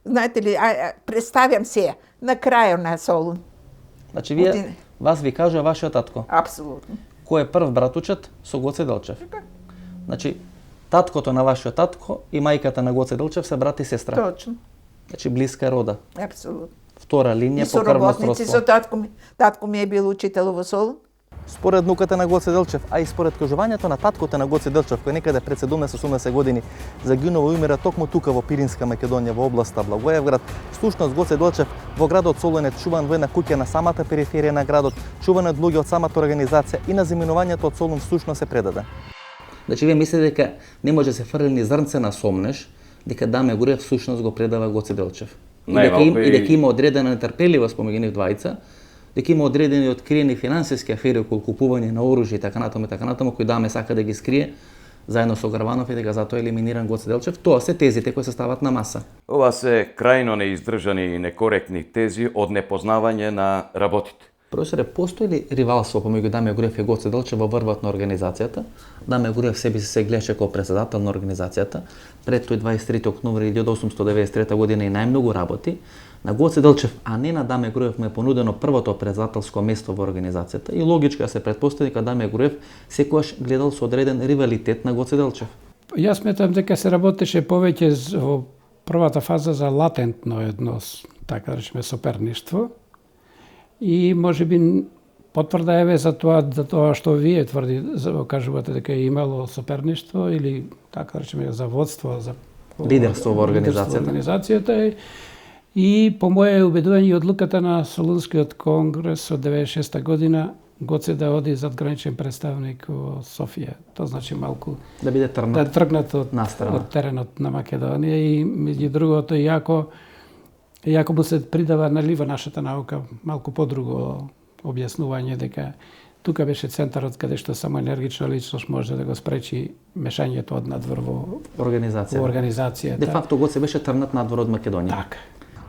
знаете ли, представям се на крајот на Солун. Значи вие, вас ви кажува вашиот татко? Апсолутно. Кој е прв братучет со Гоце Делчев? Значи, таткото на вашиот татко и мајката на Гоце Делчев се брат и сестра? Точно. Значи, блиска рода? Апсолутно. Втора линија по крвно соработници сродство? со татко ми. Татко ми е бил учител во Солун. Според нуката на Гоце Делчев, а и според кажувањето на таткото на Гоце Делчев, кој некаде пред 70-80 години загинува и умира токму тука во Пиринска Македонија во областа Благоевград, всушност Гоце Делчев во градот Солун е чуван во една куќа на самата периферија на градот, чуван од луѓе од самата организација и на заминувањето од Солун всушност се предаде. Значи, вие мислите дека не може да се фрли ни зрнце на сомнеш дека Даме Груев всушност го предава Гоце Делчев. И дека има одредена нетрпеливост помеѓу нив двајца, дека има одредени откриени финансиски афери околу купување на оружје и така натаму, кои Даме сака да ги скрие заедно со Грванов и дека затоа е елиминиран Гоце Делчев. Тоа се тезите кои се стават на маса. Ова се крајно неиздржани и некоректни тези од непознавање на работите. Професоре, постои ли ривалство помеѓу Даме Груев и Гоце Делчев во врвот на организацијата? Даме Груев себе се гледаше како претседател на организацијата. Пред тој 23 октомври 1893 година и најмногу работи. На Гоце Делчев, а не на Даме Груев, му е понудено првото председателско место во организацијата и логичка се претпостави дека Даме Груев секогаш гледал со одреден ривалитет на Гоце Делчев. Јас сметам дека се работеше повеќе во првата фаза за латентно едно, така да речеме, соперништво. И можеби потврда еве за тоа што вие кажувате дека е имало соперништво или така да речеме за водство, за лидерство во организацијата. И по моје убедување и одлуката на Солунскиот конгрес од 96 година Гоце да оди зад граничен представник во Софија. Тоа значи малку да биде тргнат од теренот на Македонија и меѓу другото иако му се придава во нашата наука малку подруго објаснување дека тука беше центарот каде што само енергична личност може да го спречи мешањето од надвор во организацијата. Де факто Гоце беше тргнат надвор од Македонија. Така.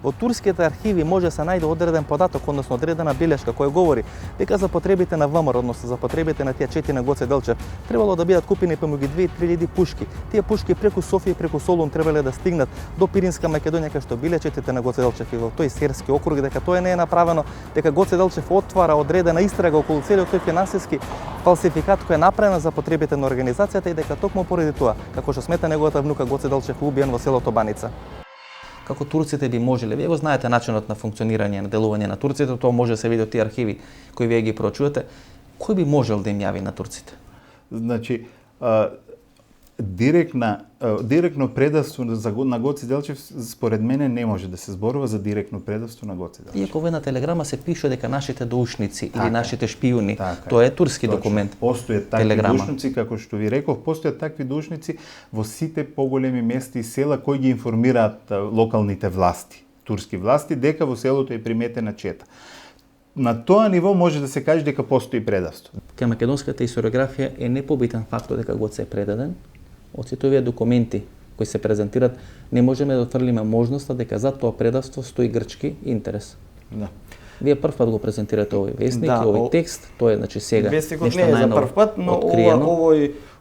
Во турските архиви може се најде одреден податок, односно одредена белешка која говори дека за потребите на ВМРО, односно за потребите на тие чети на Гоце Делчев, требало да бидат купени помеѓу 2 и 3 пушки. Тие пушки преку Софија и преку Солун требале да стигнат до Пиринска Македонија, кај што биле четите на Гоце Делчев и во тој серски округ, дека тоа не е направено, дека Гоце Делчев отвара одредена истрага околу целиот тој финансиски фалсификат кој е направен за потребите на организацијата и дека токму поради тоа, како што смета неговата внука Гоце Делчев убиен во селото Баница. Како турците би можеле, вие го знаете начинот на функционирање, на делување на турците, тоа може да се види од тие архиви кои вие ги проучувате. Кој би можел да им јави на турците? Значи, директно предавство на Гоце Делчев според мене не може да се зборува за директно предавство на Гоце Делчев. Иако во една телеграма се пише дека нашите доушници или нашите шпиуни, тоа е турски документ. Постојат такви доушници, како што ви реков, постојат такви доушници во сите поголеми места и села кои ги информираат локалните власти, турски власти, дека во селото е приметена чета. На тоа ниво може да се каже дека постои предавство. Кај македонската историографија е непобитен фактор дека Гоце е предаден. Од сите овие документи кои се презентират, не можеме да отфрлиме можноста дека за тоа предавство стои грчки интерес. Да. Вие прв пат го презентирате овој вестник, овој текст, тоа е значи сега вестникот не е за прв пат, но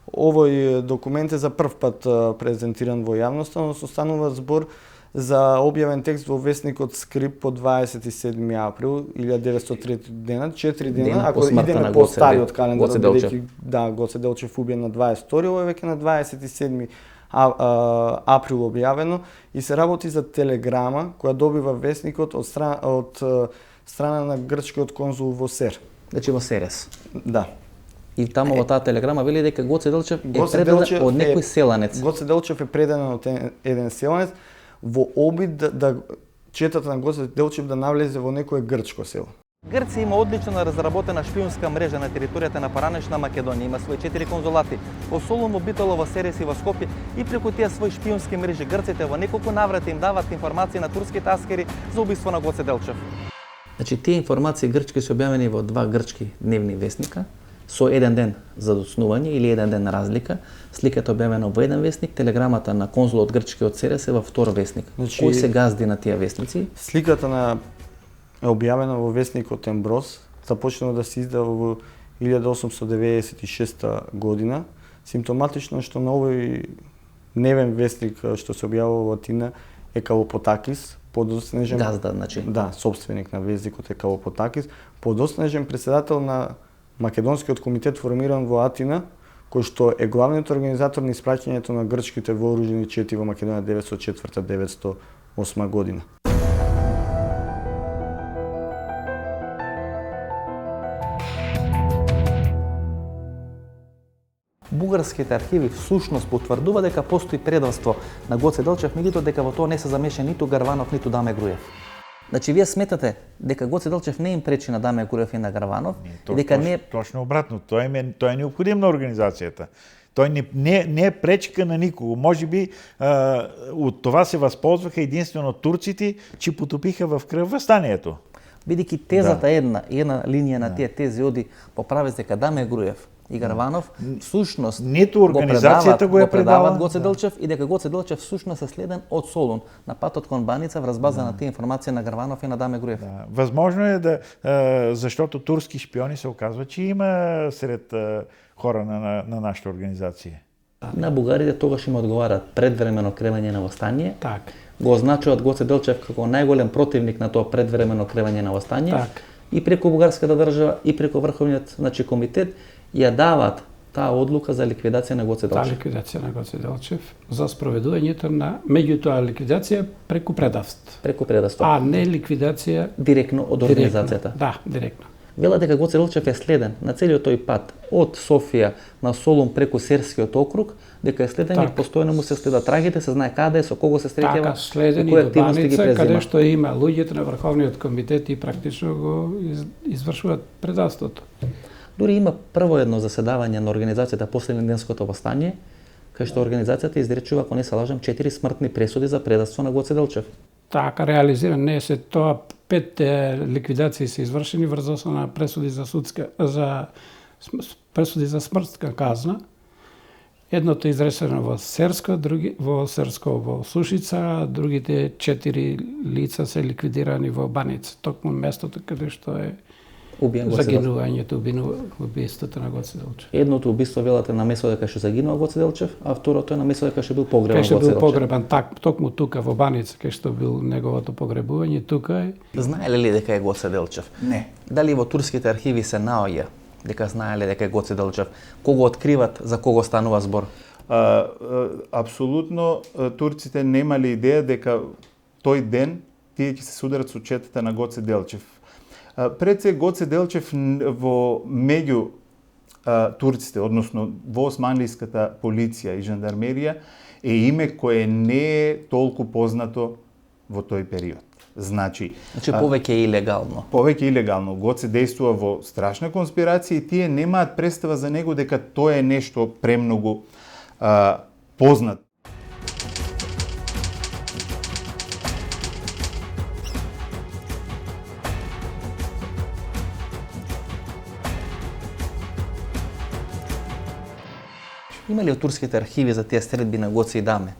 овој документ е за прв пат презентиран во јавноста, но станува збор за објавен текст во вестникот Скрип по 27 април 1903 дена, 4 дена, ако идеме по стариот календар, бидејќи Гоце Делчев убиен на 22, ова е веќе на 27 април објавено и се работи за телеграма која добива вестникот од страна на грчкиот конзул во Сер. Значи во Серес. Да. И таму во таа телеграма вели дека Гоце Делчев е предаден од некој селанец. Гоце Делчев е предаден од еден селанец во обид да четата на Гоце Делчев да навлезе во некое грчко село. Грција има одлично разработена шпиунска мрежа на територијата на поранешна Македонија. Има своји 4 конзулати во Солун, во Битола, во Серес и во Скопје и преку тие своји шпиунски мрежи грците во неколку наврати им даваат информации на турските аскери за убиство на Гоце Делчев. Значи тие информации грчки се објавени во 2 грчки дневни вестника со еден ден за доцнување или еден ден разлика. Сликата објавена во еден вестник, телеграмата на конзулот грчки од Серес е во втор вестник. Значи, кој се газди на тие вестници? Сликата е објавена во вестникот Емброс, започнува да се издава во 1896 година. Симптоматично што на овој дневен вестник што се објавува во Атина е Калопотакис, подоснежен газда, значи. Да, собственик на вестникот е Калопотакис, подоснежен председател на Македонскиот комитет формиран во Атина, кој што е главниот организатор на испраќањето на грчките вооружени чети во Македонија 904-908 година. Бугарските архиви всушност потврдува дека постои предавство на Гоце Делчев, меѓутоа дека во тоа не се замешани ниту Гарванов, ниту Даме Груев. Значи вие сметате дека Гоце Делчев не им пречи на Даме Груев и на Гарванов и дека не точно обратно, тој е необходим на организацијата. Тој не е пречка на никого. Може би од това се възползваха единствено турците, че потопиха в кръв въстанието. Бидејќи тезата една линија на тие тези оди поправи дека Даме Груев и Гарванов всушност ниту организацијата го предават Гоце Делчев и дека Гоце Делчев всушност е следен од Солун на патот кон Баница врз база на тие информации на Гарванов и на Даме Груев. Да. Възможно е да защото турски шпиони се оказва, че има сред хора на нашата организација. На бугарите тогаш им одговарат предвремено кревање на восстание. Так. Го означуваат Гоце Делчев како најголем противник на тоа предвремено кревање на восстание. Так. И преку бугарската држава и преку врховниот комитет ја дават таа одлука за ликвидација на Гоце Делчев. Таа ликвидација на Гоце Делчев за спроведувањето на меѓутоа ликвидација преку предавство. Преку предавство. А не ликвидација директно од организацијата. Да, директно. Вела дека Гоце Делчев е следен на целиот тој пат од Софија на Солун преку Серскиот округ, дека е следен и постојано му се следат трагите, се знае каде, со кого се среќава, така, следен и до Баница, каде што има луѓето на Врховниот комитет и практично го извршуваат предавството. Дури има прво едно заседавање на организацијата после Линденското восстание, кај што организацијата изречува, ако не се лажам, 4 смртни пресуди за предавство на Гоце Делчев. Така, реализиран не се тоа, 5 ликвидации се извршени врз основа на пресуди за пресуди за смртска казна Едното изречено во Серско, во Сушица, другите 4 лица се ликвидирани во Баница, токму местото каде што е загинувањето, убиството на Гоце Делчев. Едното убиство велате на место дека што загинува Гоце Делчев, а второто е на место дека што бил погребан Гоце Делчев. Кај што бил погребан, токму тука во Баница, кај што бил неговото погребување, тука е. Знаеле ли дека е Гоце Делчев? Не. Дали во турските архиви се наоѓа дека знаеле дека е Гоце Делчев? Кого откриват, за кого станува збор? Апсолутно турците немале идеја дека тој ден тие ќе се сударат со четата на Гоце Делчев. Пред се Гоце Делчев во меѓу турците, односно во османлиската полиција и жандармерија, е име кое не е толку познато во тој период. Значи повеќе е илегално. Повеќе е илегално. Гоце действува во страшна конспирација и тие немаат представа за него дека тоа е нешто премногу познат. Има ли од турските архиви за тие средби на Гоце и Даме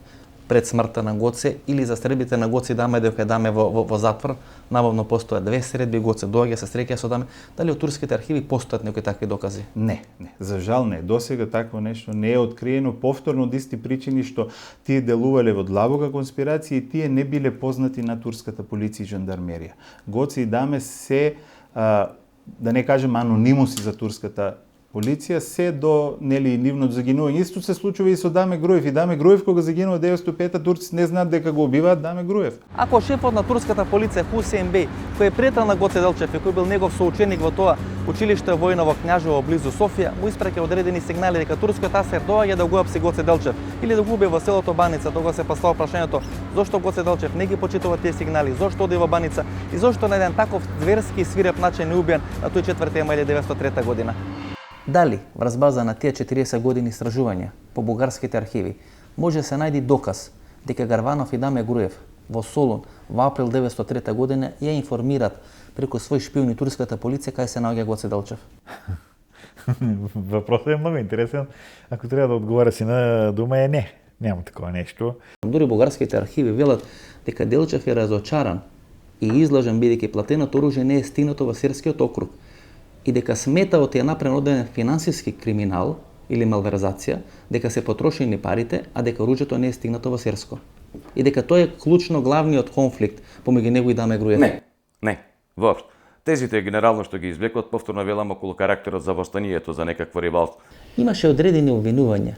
пред смртта на Гоце или за средбите на Гоце и Даме дека Даме во затвор? Наводно постојат 2 средби, Гоце доаѓа, се среќа со Даме. Дали од турските архиви постојат некои такви докази? Не. За жал не. Досега такво нешто не е откриено, повторно од исти причини што тие делувале во длабока конспирација и тие не биле познати на турската полиција и жандармерија. Гоце и Даме се, да не кажем анонимуси за турската полиција, се до нивното загинување. Исто се случува и со Даме Груев. И Даме Груев кога загинува 1905, турците не знаат дека го убиваат Даме Груев. Ако шефот на турската полиција Хусейн Бей, кој е пријател на Гоце Делчев и кој бил негов соученик во тоа училиште војно во Књажево близу Софија, му испраќа одредени сигнали дека турскиот асер доаѓа да го апси Гоце Делчев или да го убие во селото Баница, тогаш се поставува прашањето зошто Гоце Делчев не ги почитува тие сигнали, зошто оди во Баница и зошто на еден таков зверски и свиреп начин не убиен на тој 4 мај 1903 година. Дали врз база на тие 40 години истражувања по бугарските архиви може се најди доказ дека Гарванов и Даме Груев во Солун во април 1903 година ја информираат преку свој шпион и турската полиција кај се наоѓа Гоце Делчев? Въпросът е много интересен. Ако трябва да одговоря си на дума е не. Няма такова нешто. Дури бугарските архиви велат дека Делчев е разочаран и излажен бидејќи платеното оружје не е стигнато во Серскиот округ и дека смета од ја направен одеден финансиски криминал или малверзација, дека се потрошени парите, а дека оружјето не е стигнато во Серско. И дека тој е клучно главниот конфликт помеѓу него и Даме Груев. Не, воопшто. Тезите генерално што ги извлекуват повторно велам околу карактерот за востанието, за некакво ривалство. Имаше одредени обвинувања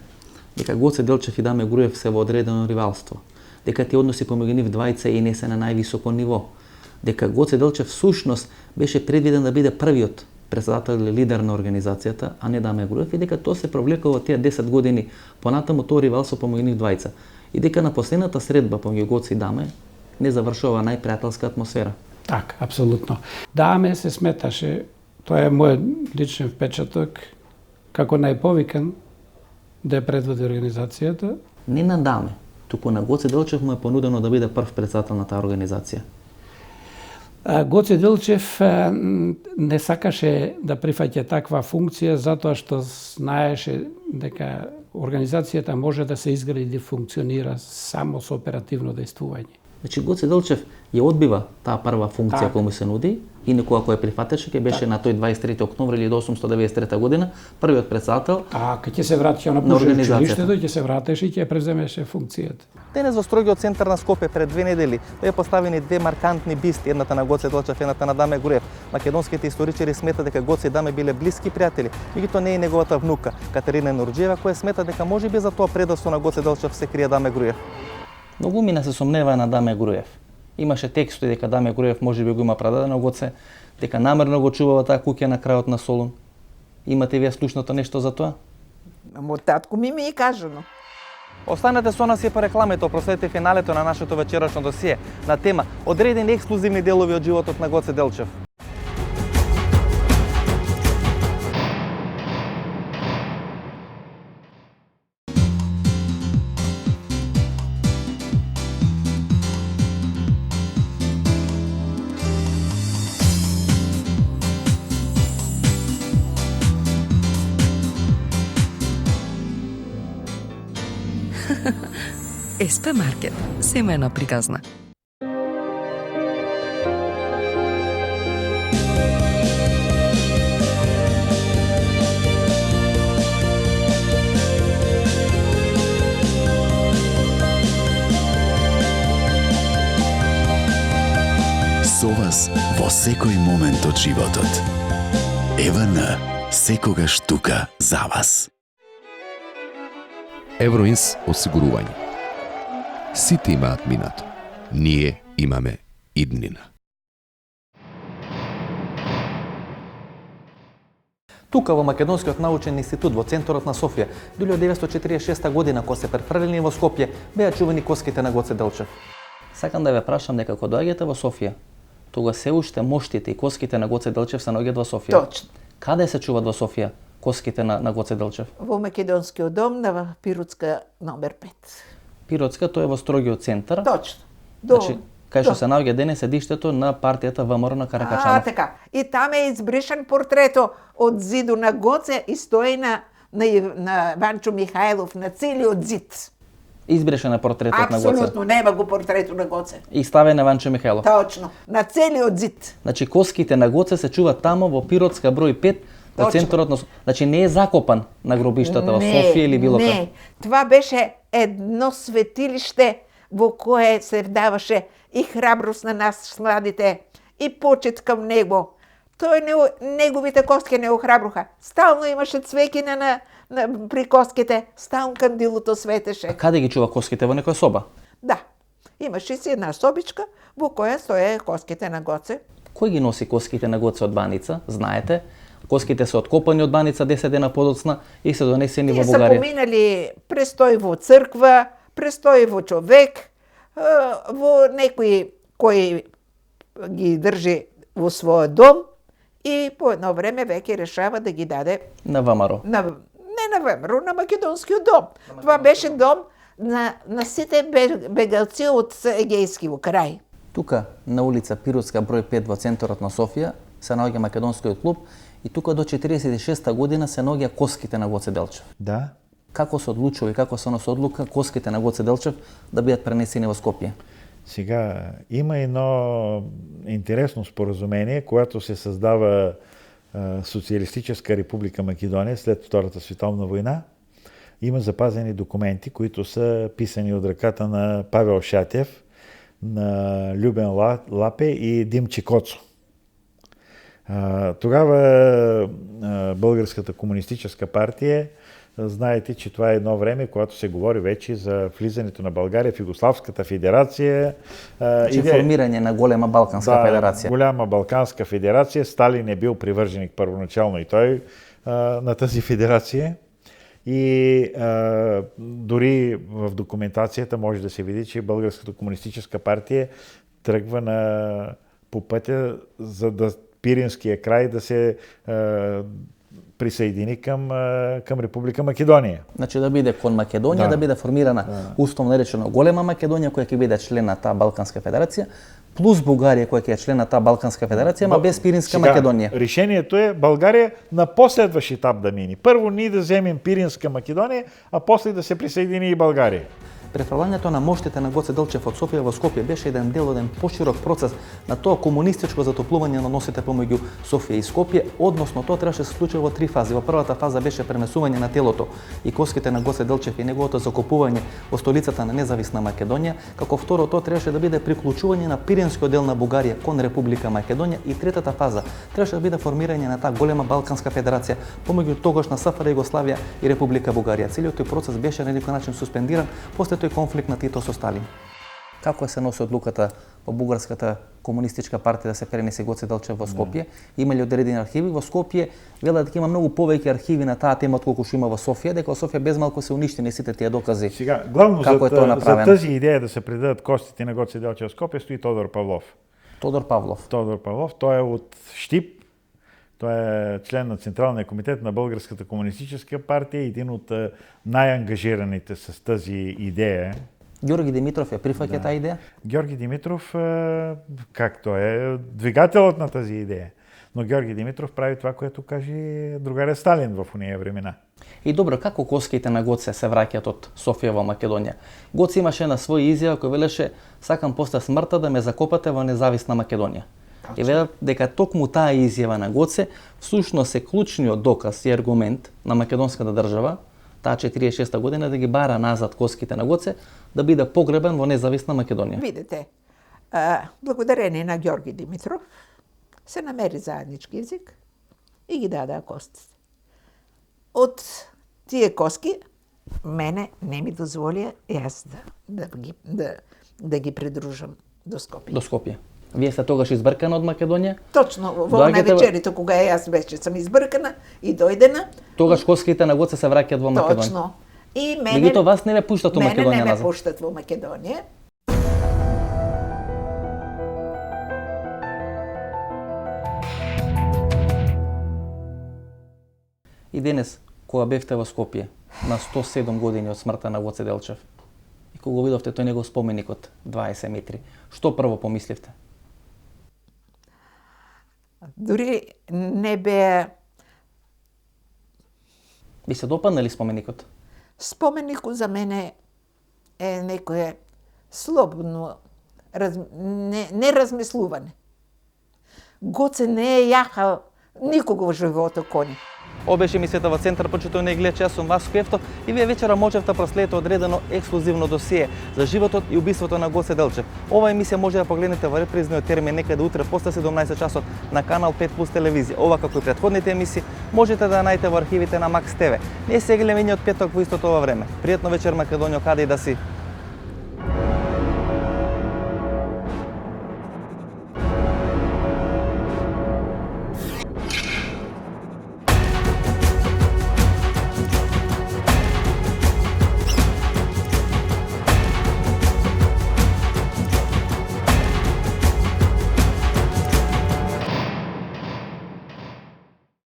дека Гоце Делчев и Даме Груев се во одредено ривалство, дека тие односи помеѓу нив двајца и не се на највисоко ниво, дека Гоце Делчев всушност беше предвиден да биде првиот председател или лидер на организацијата, а не Даме Груев, и дека тоа се провлекува тие 10 години понатаму тоа ривалство помеѓу нив двајца. И дека на последната средба помеѓу Гоце и Даме не завршува најпријателска атмосфера. Так, апсолутно. Даме се сметаше, тоа е мојот личен впечаток, како најповикан да ја предводи организацијата. Не на Даме, туку на Гоце Делчев му е понудено да биде прв председател на таа организација. Гоце Делчев не сакаше да прифаќа таква функција затоа што знаеше дека организацијата може да се изгради и да функционира само со оперативно действување. Значи Гоце Делчев ја одбива таа прва функција која му се нуди и некога која прифатеше ќе беше на тој 23 октомври 1893 година првиот председател. Кога ќе се врати на училиштето, ќе се вратеше и ќе преземеше функцијата. Денес во строгиот центар на Скопје пред 2 недели беа поставени 2 маркантни бисти, едната на Гоце Делчев, едната на Даме Груев. Македонските историчари сметат дека Гоце и Даме биле блиски пријатели, меѓутоа не е неговата внука Катерина Нурџиева која смета дека можеби за тоа предавство на Гоце Делчев се крие Даме Груев. Многумина се сомневаа на Даме Груев. Имаше текстови дека Даме Груев можеби го има предадено Гоце, дека намерно го чувава таа куќа на крајот на Солун. Имате вие слушното нешто за тоа? Мој татко ми е кажано. Останете со нас и по рекламите, проследете финалето на нашето вечерашно досие на тема одредени ексклузивни делови од животот на Гоце Делчев. СП Маркет. Семејна приказна. Со вас во секој момент од животот. ЕВН, секогаш тука за вас. Евроинс осигурување. Сите имаат минато. Ние имаме иднина. Тука во Македонскиот научен институт во центарот на Софија, до 1946 година, кога се префрлени во Скопје, беа чувани коските на Гоце Делчев. Сакам да ве прашам дека кога доаѓате во Софија, тога се уште моштите и коските на Гоце Делчев се наоѓаат во Софија. Точно. Каде се чуват во Софија коските на Гоце Делчев? Во Македонскиот дом на Пиротска номер 5. Пиротска, тоа е во строгиот центар. Точно. Значи, кај што се наоѓа денес седиштето на партијата ВМРО на Каракачанов. Така. И там е избришен портрето од зиду на Гоце и стои на Ванчо Михајлов на целиот зид. Избришен е портретот на Гоце. Апсолутно, нема го портрето на Гоце. И ставен на Ванчо Михајлов. Точно, на целиот зид. Значи коските на Гоце се чуваат тамо во Пиротска број 5, во центарот на... Значи не е закопан на гробиштата во Софија или било каде. Не, това беше едно светилиште во кое се даваше и храброст на нас младите, и почет кам него. Неговите коски не охрабруха. Стално имаше цвеки при коските, стално кандилото светеше. А каде ги чува коските? Во некоја соба? Да. Имаше си една собичка во која стоја коските на Гоце. Кој ги носи коските на Гоце од Баница? Знаете? Коските се откопани од Баница 10 дена подоцна и се донесени во Бугарија. Тие се поминали престој во црква, престој во човек, во некој кој ги држи во својот дом и по едно време веќе решава да ги даде на ВМРО. Не на ВМРО, на Македонскиот дом. Това беше дом на сите бегалци од Егејски во крај. Тука на улица Пиротска број 5 во центарот на Софија се наоѓа Македонскиот клуб и тука до 46 година се наоѓа коските на Гоце Делчев. Да. Како се одлучува и како се носи одлука коските на Гоце Делчев да бидат пренесени во Скопје? Сега, има едно интересно споразумение, когато се създава Социалистическа република Македония след Втората световна война. Има запазени документи, които са писани от ръката на Павел Шатев, на Любен Лапе и Димче Коцо. Тогава Българската комунистическа партия, знаете, че това е едно време, когато се говори вече за влизането на България в Югославската федерация. Че формирање на голема Балканска федерация. Голяма Балканска федерация. Сталин е бил привърженик първоначално и той на тази федерация. И дори в документацията може да се види, че Българската комунистическа партия тръгва по пътя за да Пиринския край да се присъедини към Република Македонија. Значи да биде кон Македонија, да биде формирана условно наречено голема Македонија која ќе биде член на таа Балканска федерација, плюс Бугарија која ќе е член на таа Балканска федерација, ама без Пиринска Македонија. Решението е България на последващ етап да мини. Първо ние да вземем Пиринска Македонија, а после да се присъедини и България. Префрлањето на моштите на Гоце Делчев од Софија во Скопје беше еден дел од еден поширок процес на тоа комунистичко затоплување на носите помеѓу Софија и Скопје, односно тоа требаше да се случи во 3 фази. Во првата фаза беше пренесување на телото и коските на Гоце Делчев и неговото закопување во столицата на независна Македонија, како второ тоа требаше да биде приклучување на Пиринскиот дел на Бугарија кон Република Македонија и третата фаза требаше да биде формирање на таа голема Балканска федерација помеѓу тогашна СФР Југославија и Република Бугарија. Целиот тој процес беше на некој начин суспендиран после тој конфликт на Тито со Сталин. Како се носи одлуката во Бугарската комунистичка партија да се пренесе Гоце Делчев во Скопје? Има ли одредени архиви во Скопје? Велат дека има многу повеќе архиви на таа тема отколку што има во Софија, дека во Софија безмалку се уништени сите тие докази. Сега, главно за тази идея да се предадат костите на Гоце Делчев во Скопје стои Тодор Павлов. Тодор Павлов, той е от Штип. Той е член на Централния комитет на Българската комунистическа партия, един от най-ангажираните с тази идея. Георги Димитров я прифаќа таа идеја? Георги Димитров, как той е двигателът на тази идея. Но Георги Димитров прави това, което каже другаря Сталин в уния времена. И добро, како коските на Гоце се враќаат од Софија во Македонија? Гоце имаше на своја изјава кој велеше: "Сакам после смртта да ме закопате во независна Македонија." И велат дека токму таа изјава на Гоце всушност е клучниот доказ и аргумент на македонската држава, таа 46 година, да ги бара назад коските на Гоце, да биде погребан во независна Македонија. Видите, благодарение на Георги Димитров се намери заеднички език и ги дадаа костите. Од тие коски мене не ми дозволија јас да ги придружам до Скопје. До Скопје. Вие сте тогаш избркана од Македонија? Точно, во навечерите кога јас вече сум избркана и дојдена. Тогаш коските на Гоце се враќаат во Македонија. Точно. И мене Меѓутоа вас не ве пуштат во Македонија Мене не ме назад. пуштат во Македонија. И денес, кога бевте во Скопје, на 107 години од смртта на Гоце Делчев, и кога го видовте тој негов споменик од 20 метри, што прво помисливте? Дури не бе... Ви се допаднали споменикот? Споменикот за мене е некое слободно неразмислување. Гоце не е јахал никога во животот кони. Ова беше емисијата во Центар, почитувани гледачи, јас сум Васко Ефто и вие вечера можевте да проследите одредено ексклузивно досие за животот и убиството на Гоце Делчев. Ова емисија може да погледнете во репризниот термин некаде утре после 17 часот на канал 5 плюс телевизија. Ова како и претходните емисии можете да најдете во архивите на Макс ТВ. Ние се гледаме од петок во истото ова време. Пријатно вечер Македонија, каде и да си.